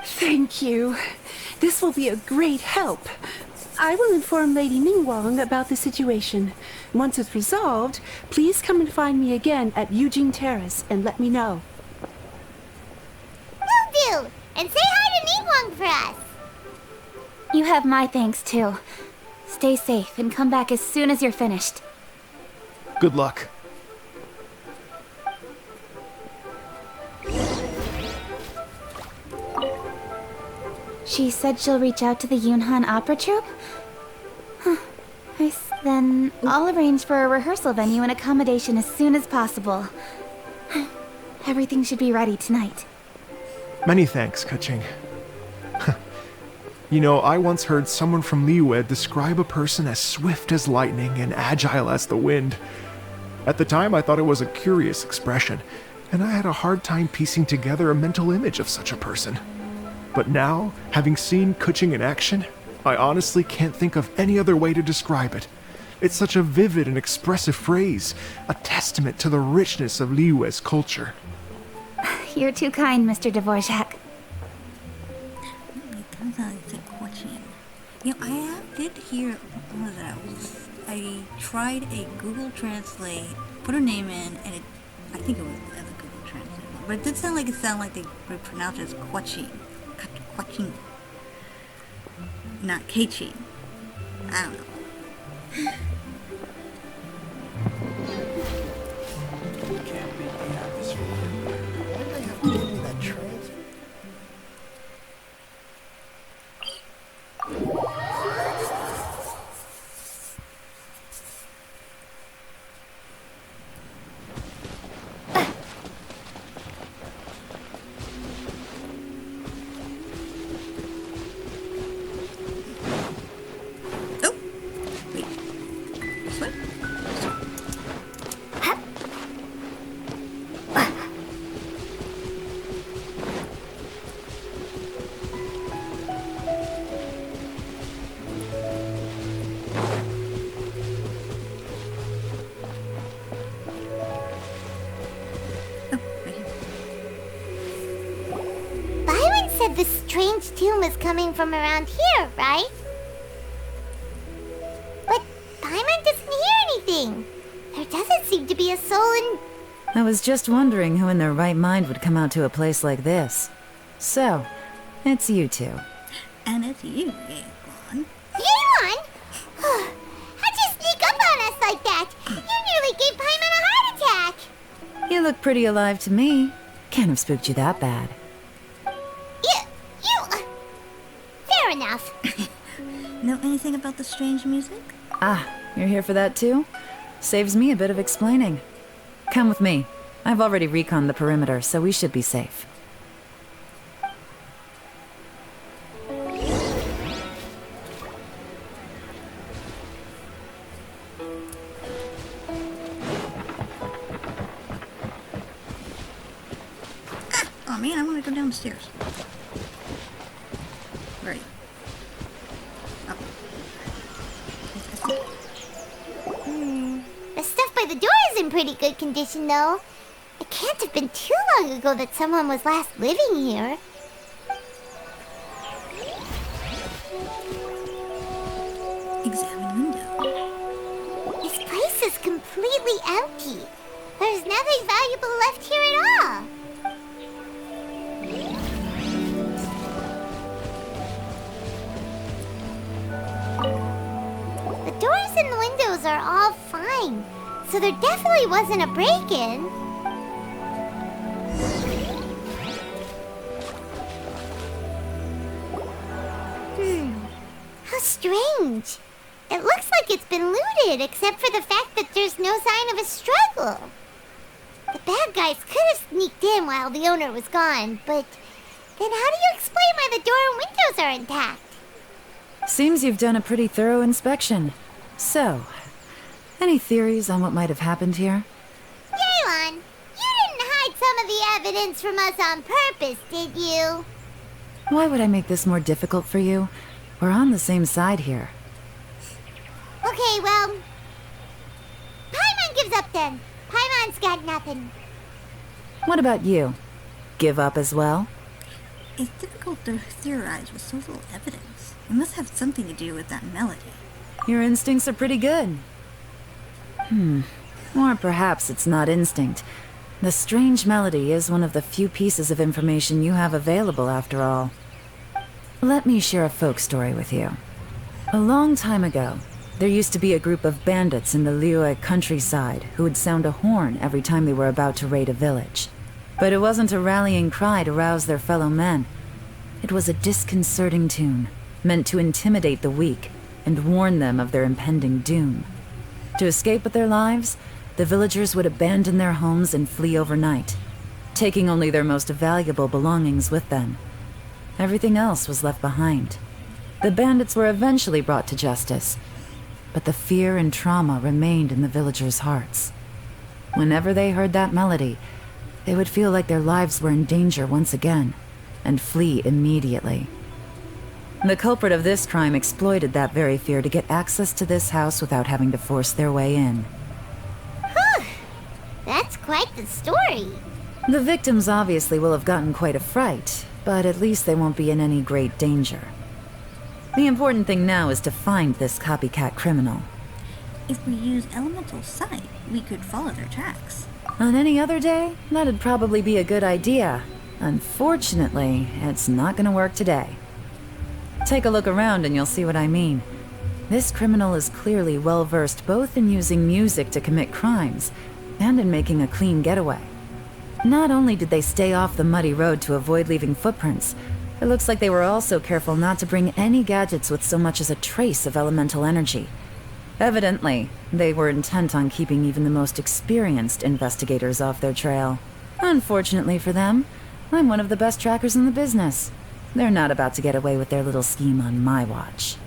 S9: Thank you. This will be a great help. I will inform Lady Ningguang about the situation. Once it's resolved, please come and find me again at Yujing Terrace and let me know.
S3: Will do. And say hi to Ningguang for us.
S8: you have my thanks too. Stay safe and come back as soon as you're finished.
S7: Good luck.
S8: She said she'll reach out to the Yunhan Opera Troupe? Huh. Then I'll arrange for a rehearsal venue and accommodation as soon as possible. Everything should be ready tonight.
S7: Many thanks, Kuching. You know, I once heard someone from Liyue describe a person as swift as lightning and agile as the wind. At the time, I thought it was a curious expression, and I had a hard time piecing together a mental image of such a person. But now, having seen Kuching in action, I honestly can't think of any other way to describe it. It's such a vivid and expressive phrase, a testament to the richness of Liyue's culture.
S8: You're too kind, Mr. Dvorak.
S1: You know, I did hear, what was that? I tried a Google Translate, put her name in, and I think it was as a Google Translate. But it did sound like they would pronounce it as Quaching. Quaching. Not Keichi. I don't know.
S5: Can't beat the atmosphere. Why do they have to give me that translate?
S3: The strange tune is coming from around here, right? But Paimon doesn't interesting. There doesn't seem to be a soul in...
S1: I was just wondering who in their right mind would come out to a place like this. So, it's you two. And it's you, Yeon.
S3: Yeon? How'd you sneak up on us like that? You nearly gave Paimon a heart attack.
S1: You look pretty alive to me. Can't have spooked you that bad.
S3: Fair enough.
S1: Know anything about the strange music? Ah, you're here for that too? Saves me a bit of explaining. Come with me. I've already reconned the perimeter, so we should be safe. Oh man, I want to go down the stairs. Right.
S3: The stuff by the door is in pretty good condition, though. It can't have been too long ago that someone was last living here.
S1: Examine window.
S3: This place is completely empty. There's nothing valuable left here at all. The doors and the windows are all fine, so there definitely wasn't a break-in. How strange. It looks like it's been looted, except for the fact that there's no sign of a struggle. The bad guys could have sneaked in while the owner was gone, but then how do you explain why the door and windows are intact?
S1: Seems you've done a pretty thorough inspection. So, any theories on what might have happened here?
S3: Yeon, you didn't hide some of the evidence from us on purpose, did you?
S1: Why would I make this more difficult for you? We're on the same side here.
S3: Okay, well... Paimon gives up then. Paimon's got nothing.
S1: What about you? Give up as well?
S12: It's difficult to theorize with so little evidence. It must have something to do with that melody.
S1: Your instincts are pretty good. Or perhaps it's not instinct. The strange melody is one of the few pieces of information you have available after all. Let me share a folk story with you. A long time ago, there used to be a group of bandits in the Liyue countryside who would sound a horn every time they were about to raid a village. But it wasn't a rallying cry to rouse their fellow men. It was a disconcerting tune, meant to intimidate the weak and warn them of their impending doom. To escape with their lives, the villagers would abandon their homes and flee overnight, taking only their most valuable belongings with them. Everything else was left behind. The bandits were eventually brought to justice, but the fear and trauma remained in the villagers' hearts. Whenever they heard that melody, they would feel like their lives were in danger once again, and flee immediately. The culprit of this crime exploited that very fear to get access to this house without having to force their way in.
S3: That's quite the story.
S1: The victims obviously will have gotten quite a fright, but at least they won't be in any great danger. The important thing now is to find this copycat criminal.
S12: If we use elemental sight, we could follow their tracks.
S1: On any other day, that'd probably be a good idea. Unfortunately, it's not gonna work today. Take a look around and you'll see what I mean. This criminal is clearly well-versed both in using music to commit crimes and in making a clean getaway. Not only did they stay off the muddy road to avoid leaving footprints, it looks like they were also careful not to bring any gadgets with so much as a trace of elemental energy. Evidently, they were intent on keeping even the most experienced investigators off their trail. Unfortunately for them, I'm one of the best trackers in the business. They're not about to get away with their little scheme on my watch.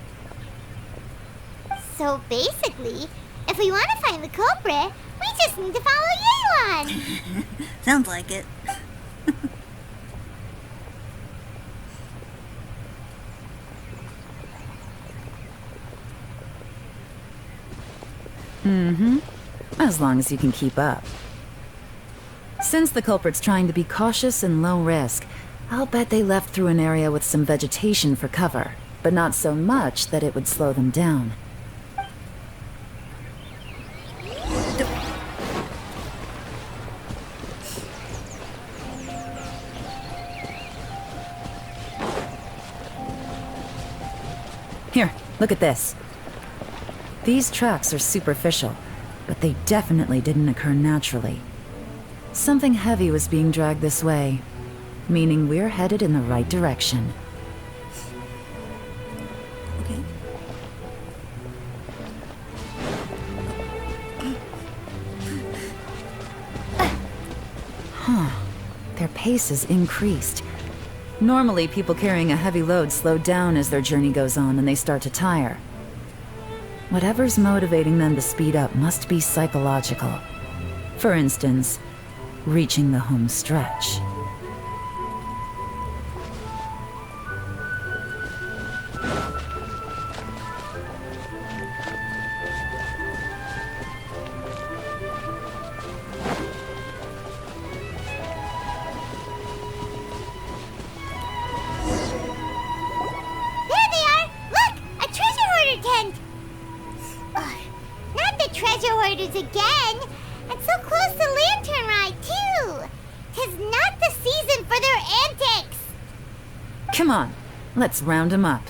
S3: So basically, if we want to find the culprit, we just need to follow Yeon.
S12: Sounds like it.
S1: As long as you can keep up. Since the culprit's trying to be cautious and low risk, I'll bet they left through an area with some vegetation for cover, but not so much that it would slow them down.
S13: Look at this. These tracks are superficial, but they definitely didn't occur naturally. Something heavy was being dragged this way, meaning we're headed in the right direction.
S1: Okay.
S13: Huh. Their pace has increased. Normally, people carrying a heavy load slow down as their journey goes on and they start to tire. Whatever's motivating them to speed up must be psychological. For instance, reaching the home stretch.
S3: There they are! Look! A treasure hoarder tent! Ugh, not the treasure hoarders again! And so close to Lantern Rite, too! 'Tis not the season for their antics!
S13: Come on, let's round them up.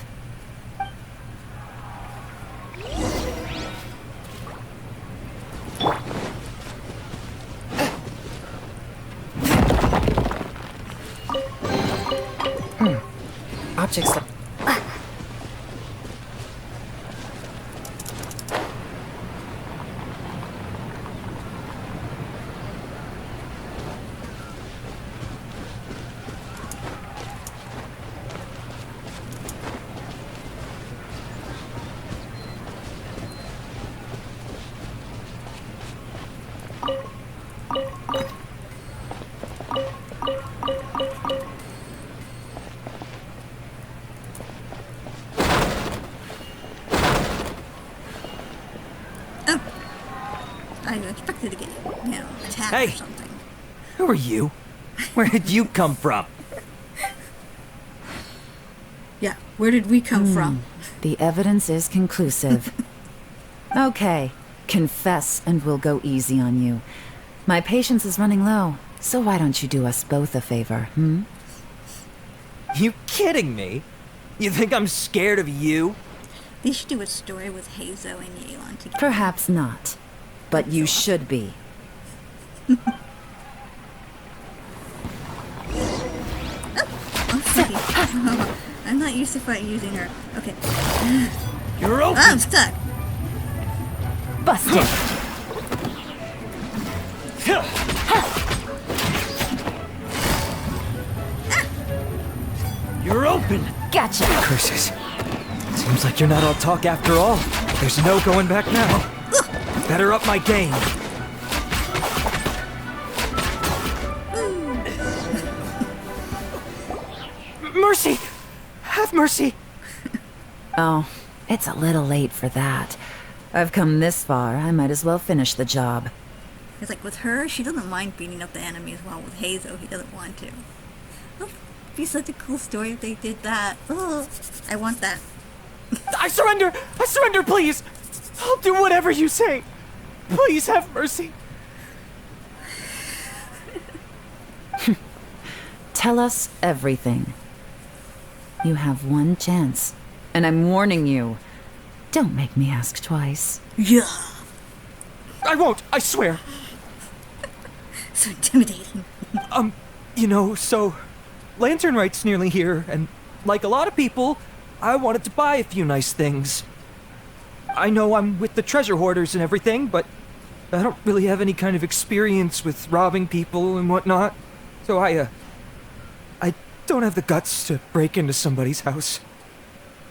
S6: Objects.
S1: I expected to get, attacked
S6: Hey.
S1: or something.
S6: Who are you? Where did you come from?
S1: Yeah, where did we come from?
S13: The evidence is conclusive. Okay, confess and we'll go easy on you. My patience is running low, so why don't you do us both a favor, hmm?
S6: You kidding me? You think I'm scared of you?
S1: They should do a story with Hazo and Yelan together.
S13: Perhaps not, but you should be.
S1: I'm not used to using her. Okay.
S6: You're open!
S1: I'm stuck!
S13: Busted!
S6: You're open!
S13: Gotcha!
S6: Curses. Seems like you're not all talk after all. There's no going back now. Better up my game. Mercy! Have mercy!
S13: Oh, it's a little late for that. I've come this far, I might as well finish the job.
S1: It's like with her, she doesn't mind beating up the enemies, while with Hazo, he doesn't want to. Oh, it'd be such a cool story if they did that. Oh, I want that.
S6: I surrender! I surrender, please! I'll do whatever you say. Please have mercy.
S13: Tell us everything. You have one chance, and I'm warning you. Don't make me ask twice.
S1: Yeah.
S6: I won't, I swear.
S1: So intimidating.
S6: So Lantern Rite's nearly here, and like a lot of people, I wanted to buy a few nice things. I know I'm with the treasure hoarders and everything, but I don't really have any kind of experience with robbing people and whatnot. So I don't have the guts to break into somebody's house.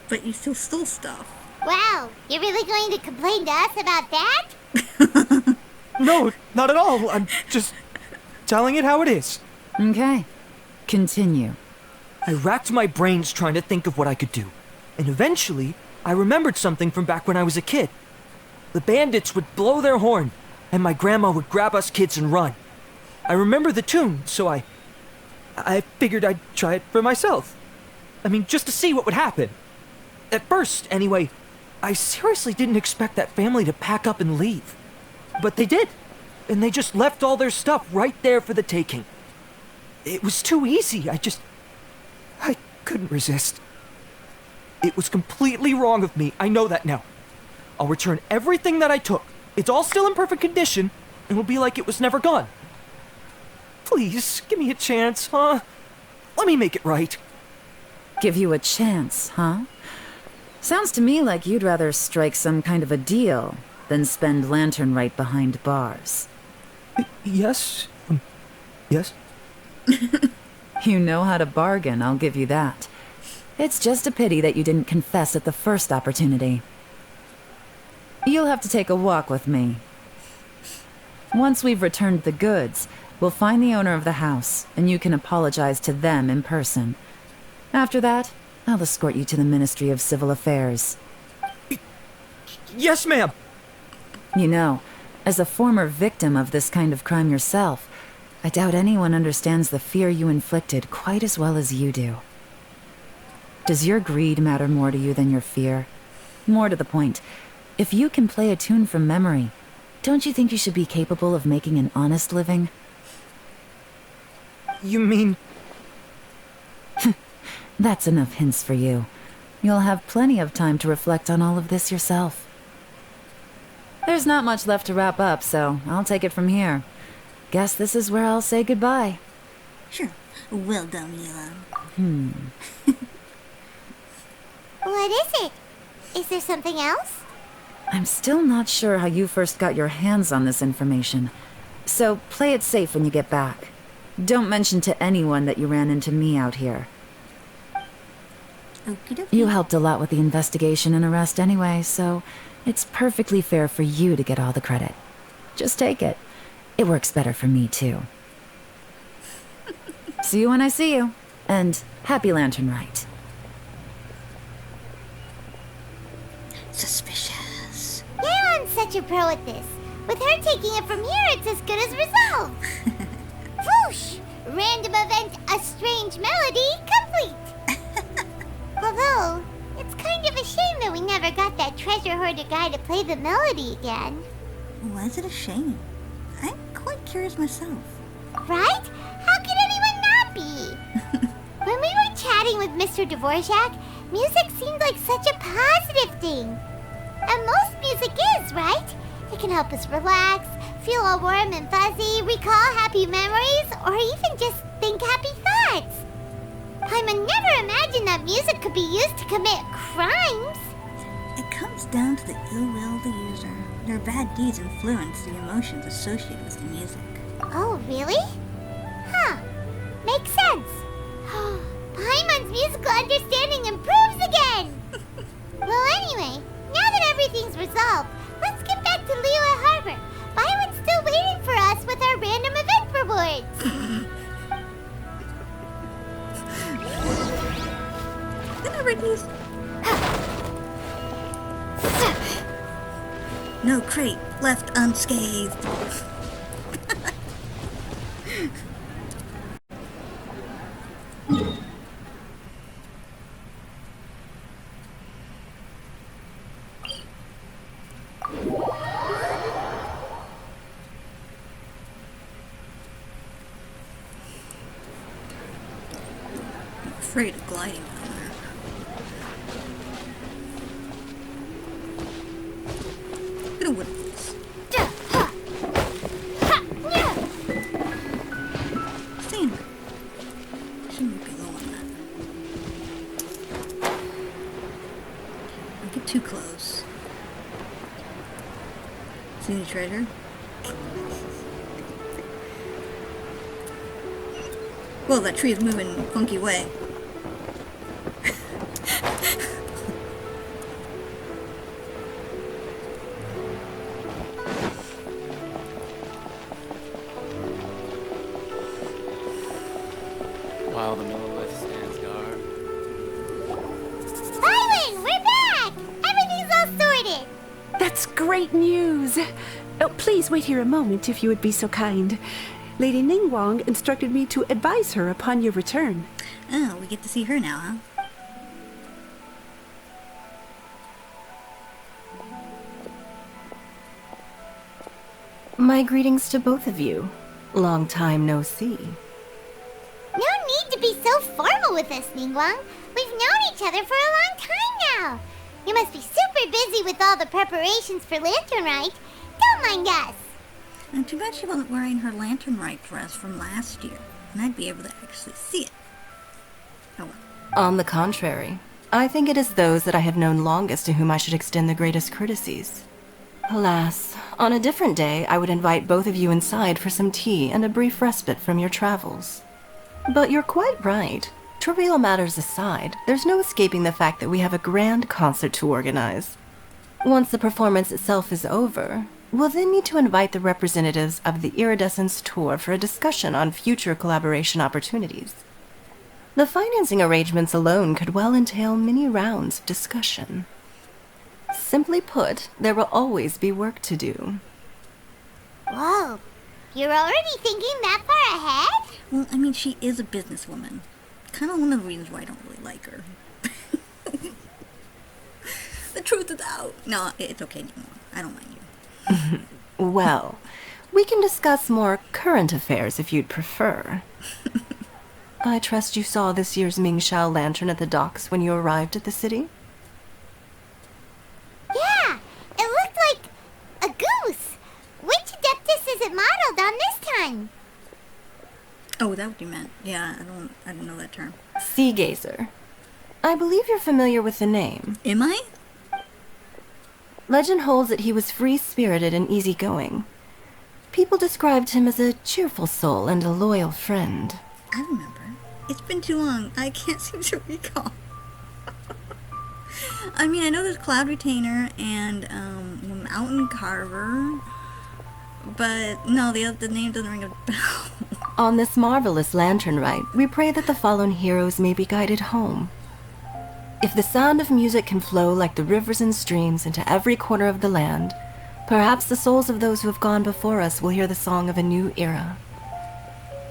S1: But you still stole stuff.
S3: Wow, you're really going to complain to us about that?
S6: No, not at all. I'm just telling it how it is.
S13: Okay, continue.
S6: I racked my brains trying to think of what I could do. And eventually, I remembered something from back when I was a kid. The bandits would blow their horn, and my grandma would grab us kids and run. I remember the tune, so I figured I'd try it for myself. I mean, just to see what would happen. At first, anyway, I seriously didn't expect that family to pack up and leave. But they did. And they just left all their stuff right there for the taking. It was too easy. I couldn't resist. It was completely wrong of me. I know that now. I'll return everything that I took. It's all still in perfect condition, and it'll be like it was never gone. Please, give me a chance, huh? Let me make it right.
S13: Give you a chance, huh? Sounds to me like you'd rather strike some kind of a deal than spend Lantern Rite behind bars.
S6: Yes? Yes?
S13: You know how to bargain, I'll give you that. It's just a pity that you didn't confess at the first opportunity. You'll have to take a walk with me. Once we've returned the goods, we'll find the owner of the house, and you can apologize to them in person. After that, I'll escort you to the Ministry of Civil Affairs.
S6: Yes, ma'am!
S13: You know, as a former victim of this kind of crime yourself, I doubt anyone understands the fear you inflicted quite as well as you do. Does your greed matter more to you than your fear? More to the point, if you can play a tune from memory, don't you think you should be capable of making an honest living?
S6: You mean...
S13: That's enough hints for you. You'll have plenty of time to reflect on all of this yourself. There's not much left to wrap up, so I'll take it from here. Guess this is where I'll say goodbye.
S12: Sure. Well done, Mila.
S3: What is it? Is there something else?
S13: I'm still not sure how you first got your hands on this information, so play it safe when you get back. Don't mention to anyone that you ran into me out here.
S12: Okie dokie.
S13: You helped a lot with the investigation and arrest anyway, so it's perfectly fair for you to get all the credit. Just take it. It works better for me, too. See you when I see you, and happy Lantern Rite.
S12: Suspicious.
S3: Yeon's such a pro at this. With her taking it from here, it's as good as resolved. Whoosh! Random event, a strange melody, complete. Although, it's kind of a shame that we never got that treasure hoarder guy to play the melody again.
S12: Why is it a shame? I'm quite curious myself.
S3: Right? How could anyone not be? When we were chatting with Mr. Dvorak, music seemed like such a positive thing. And most music is, right? It can help us relax, feel all warm and fuzzy, recall happy memories, or even just think happy thoughts. Paimon never imagined that music could be used to commit crimes.
S12: It comes down to the ill will of the user. Their bad deeds influence the emotions associated with the music.
S3: Oh, really? Huh. Makes sense. Paimon's musical understanding improves again! Well, anyway, now that everything's resolved, let's get back to Liyue Harbor. Byron's still waiting for us with our random event rewards.
S12: No crate left unscathed. I'm afraid of gliding down there. Get a wood piece. Stand. Shouldn't be low on that. Don't get too close. See any treasure? Whoa, that tree is moving in a funky way.
S5: While the Millilith stands guard.
S3: Byron, we're back! Everything's all sorted!
S14: That's great news! Oh, please wait here a moment if you would be so kind. Lady Ningguang instructed me to advise her upon your return.
S12: Oh, we get to see her now, huh?
S14: My greetings to both of you. Long time no see.
S3: No need to be so formal with us, Ningguang. We've known each other for a long time Wow! You must be super busy with all the preparations for Lantern Rite. Don't mind us.
S12: And too bad she wasn't wearing her Lantern Rite dress from last year, and I'd be able to actually see it. Oh well.
S15: On the contrary, I think it is those that I have known longest to whom I should extend the greatest courtesies. Alas, on a different day, I would invite both of you inside for some tea and a brief respite from your travels. But you're quite right. Trivial matters aside, there's no escaping the fact that we have a grand concert to organize. Once the performance itself is over, we'll then need to invite the representatives of the Iridescence Tour for a discussion on future collaboration opportunities. The financing arrangements alone could well entail many rounds of discussion. Simply put, there will always be work to do.
S3: Whoa, you're already thinking that far ahead?
S12: Well, I mean, she is a businesswoman. Kind of one of the reasons why I don't really like her. The truth is out. No, it's okay anymore. I don't mind you.
S15: Well, we can discuss more current affairs if you'd prefer. I trust you saw this year's Mingxiao lantern at the docks when you arrived at the city?
S3: Yeah, it looked like a goose. Which Adeptus is it modeled on this time?
S12: Oh, is that what you meant? Yeah, I don't know that term.
S15: Sea gazer. I believe you're familiar with the name.
S12: Am I?
S15: Legend holds that he was free-spirited and easygoing. People described him as a cheerful soul and a loyal friend.
S12: I remember. It's been too long. I can't seem to recall. I mean, I know there's Cloud Retainer and Mountain Carver, but no, the name doesn't ring a bell.
S15: On this marvelous Lantern Rite, we pray that the fallen heroes may be guided home. If the sound of music can flow like the rivers and streams into every corner of the land, perhaps the souls of those who have gone before us will hear the song of a new era.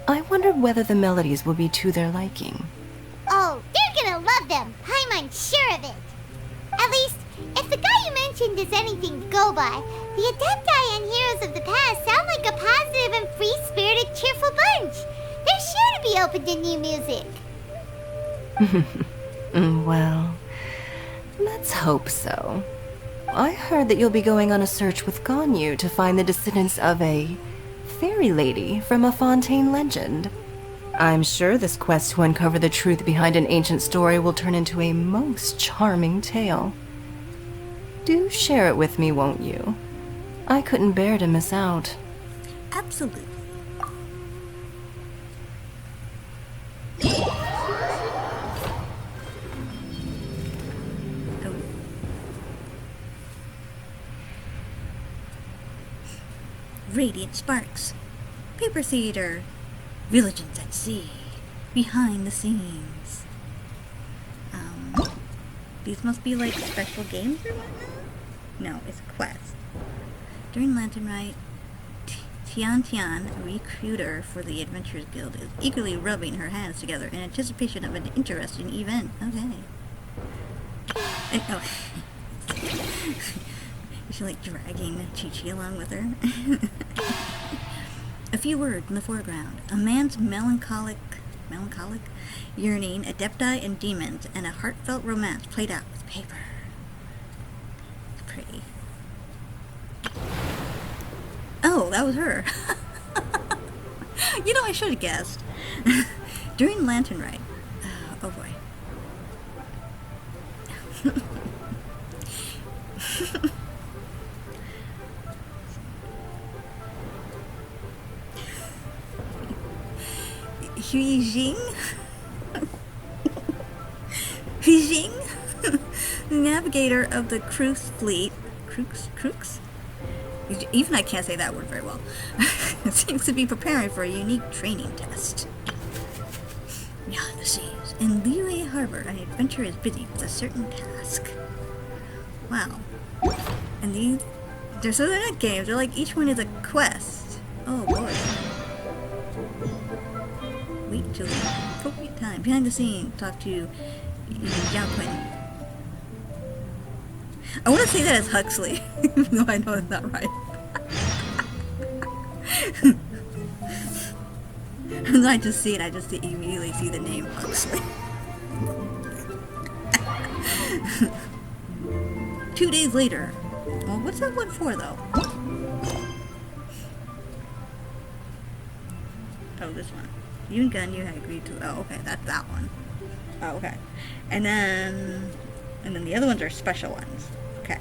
S15: I wondered whether the melodies will be to their liking.
S3: Oh, they're gonna love them. I'm sure of it. At least, if the guy you mentioned is anything to go by, the Adepti and Heroes of the Past sound like a positive and free-spirited, cheerful bunch. They're sure to be open to new music.
S15: Well, let's hope so. I heard that you'll be going on a search with Ganyu to find the descendants of a fairy lady from a Fontaine legend. I'm sure this quest to uncover the truth behind an ancient story will turn into a most charming tale. Do share it with me, won't you? I couldn't bear to miss out.
S12: Absolutely. Radiant Sparks, Paper Theater, Villages at Sea, Behind the Scenes. These must be like special games or whatnot? No, it's a quest. During Lantern Rite, Tian, a recruiter for the Adventurers Guild, is eagerly rubbing her hands together in anticipation of an interesting event. Okay. Is she like dragging Chi-Chi along with her? A few words in the foreground. A man's melancholic yearning, adepti and demons, and a heartfelt romance played out with paper. It's pretty. Oh, that was her. You know, I should have guessed. During Lantern Rite. Oh boy. Huijing? Huijing? The navigator of the Crux fleet. Crux? Even I can't say that word very well. Seems to be preparing for a unique training test. Beyond the seas, in Liyue Harbor, an adventurer is busy with a certain task. Wow. And they're not games, they're like each one is a quest. Oh boy. Wait till the appropriate time. Behind the scenes, talk to Yao Quinn. I want to say that as Huxley, even though I know it's not right. And I just see it, immediately see the name Huxley. 2 days later. Well, what's that one for, though? Oh, this one. You and Gun, you had agreed to... Oh, okay, that's that one. Oh, okay. And then the other ones are special ones. Okay.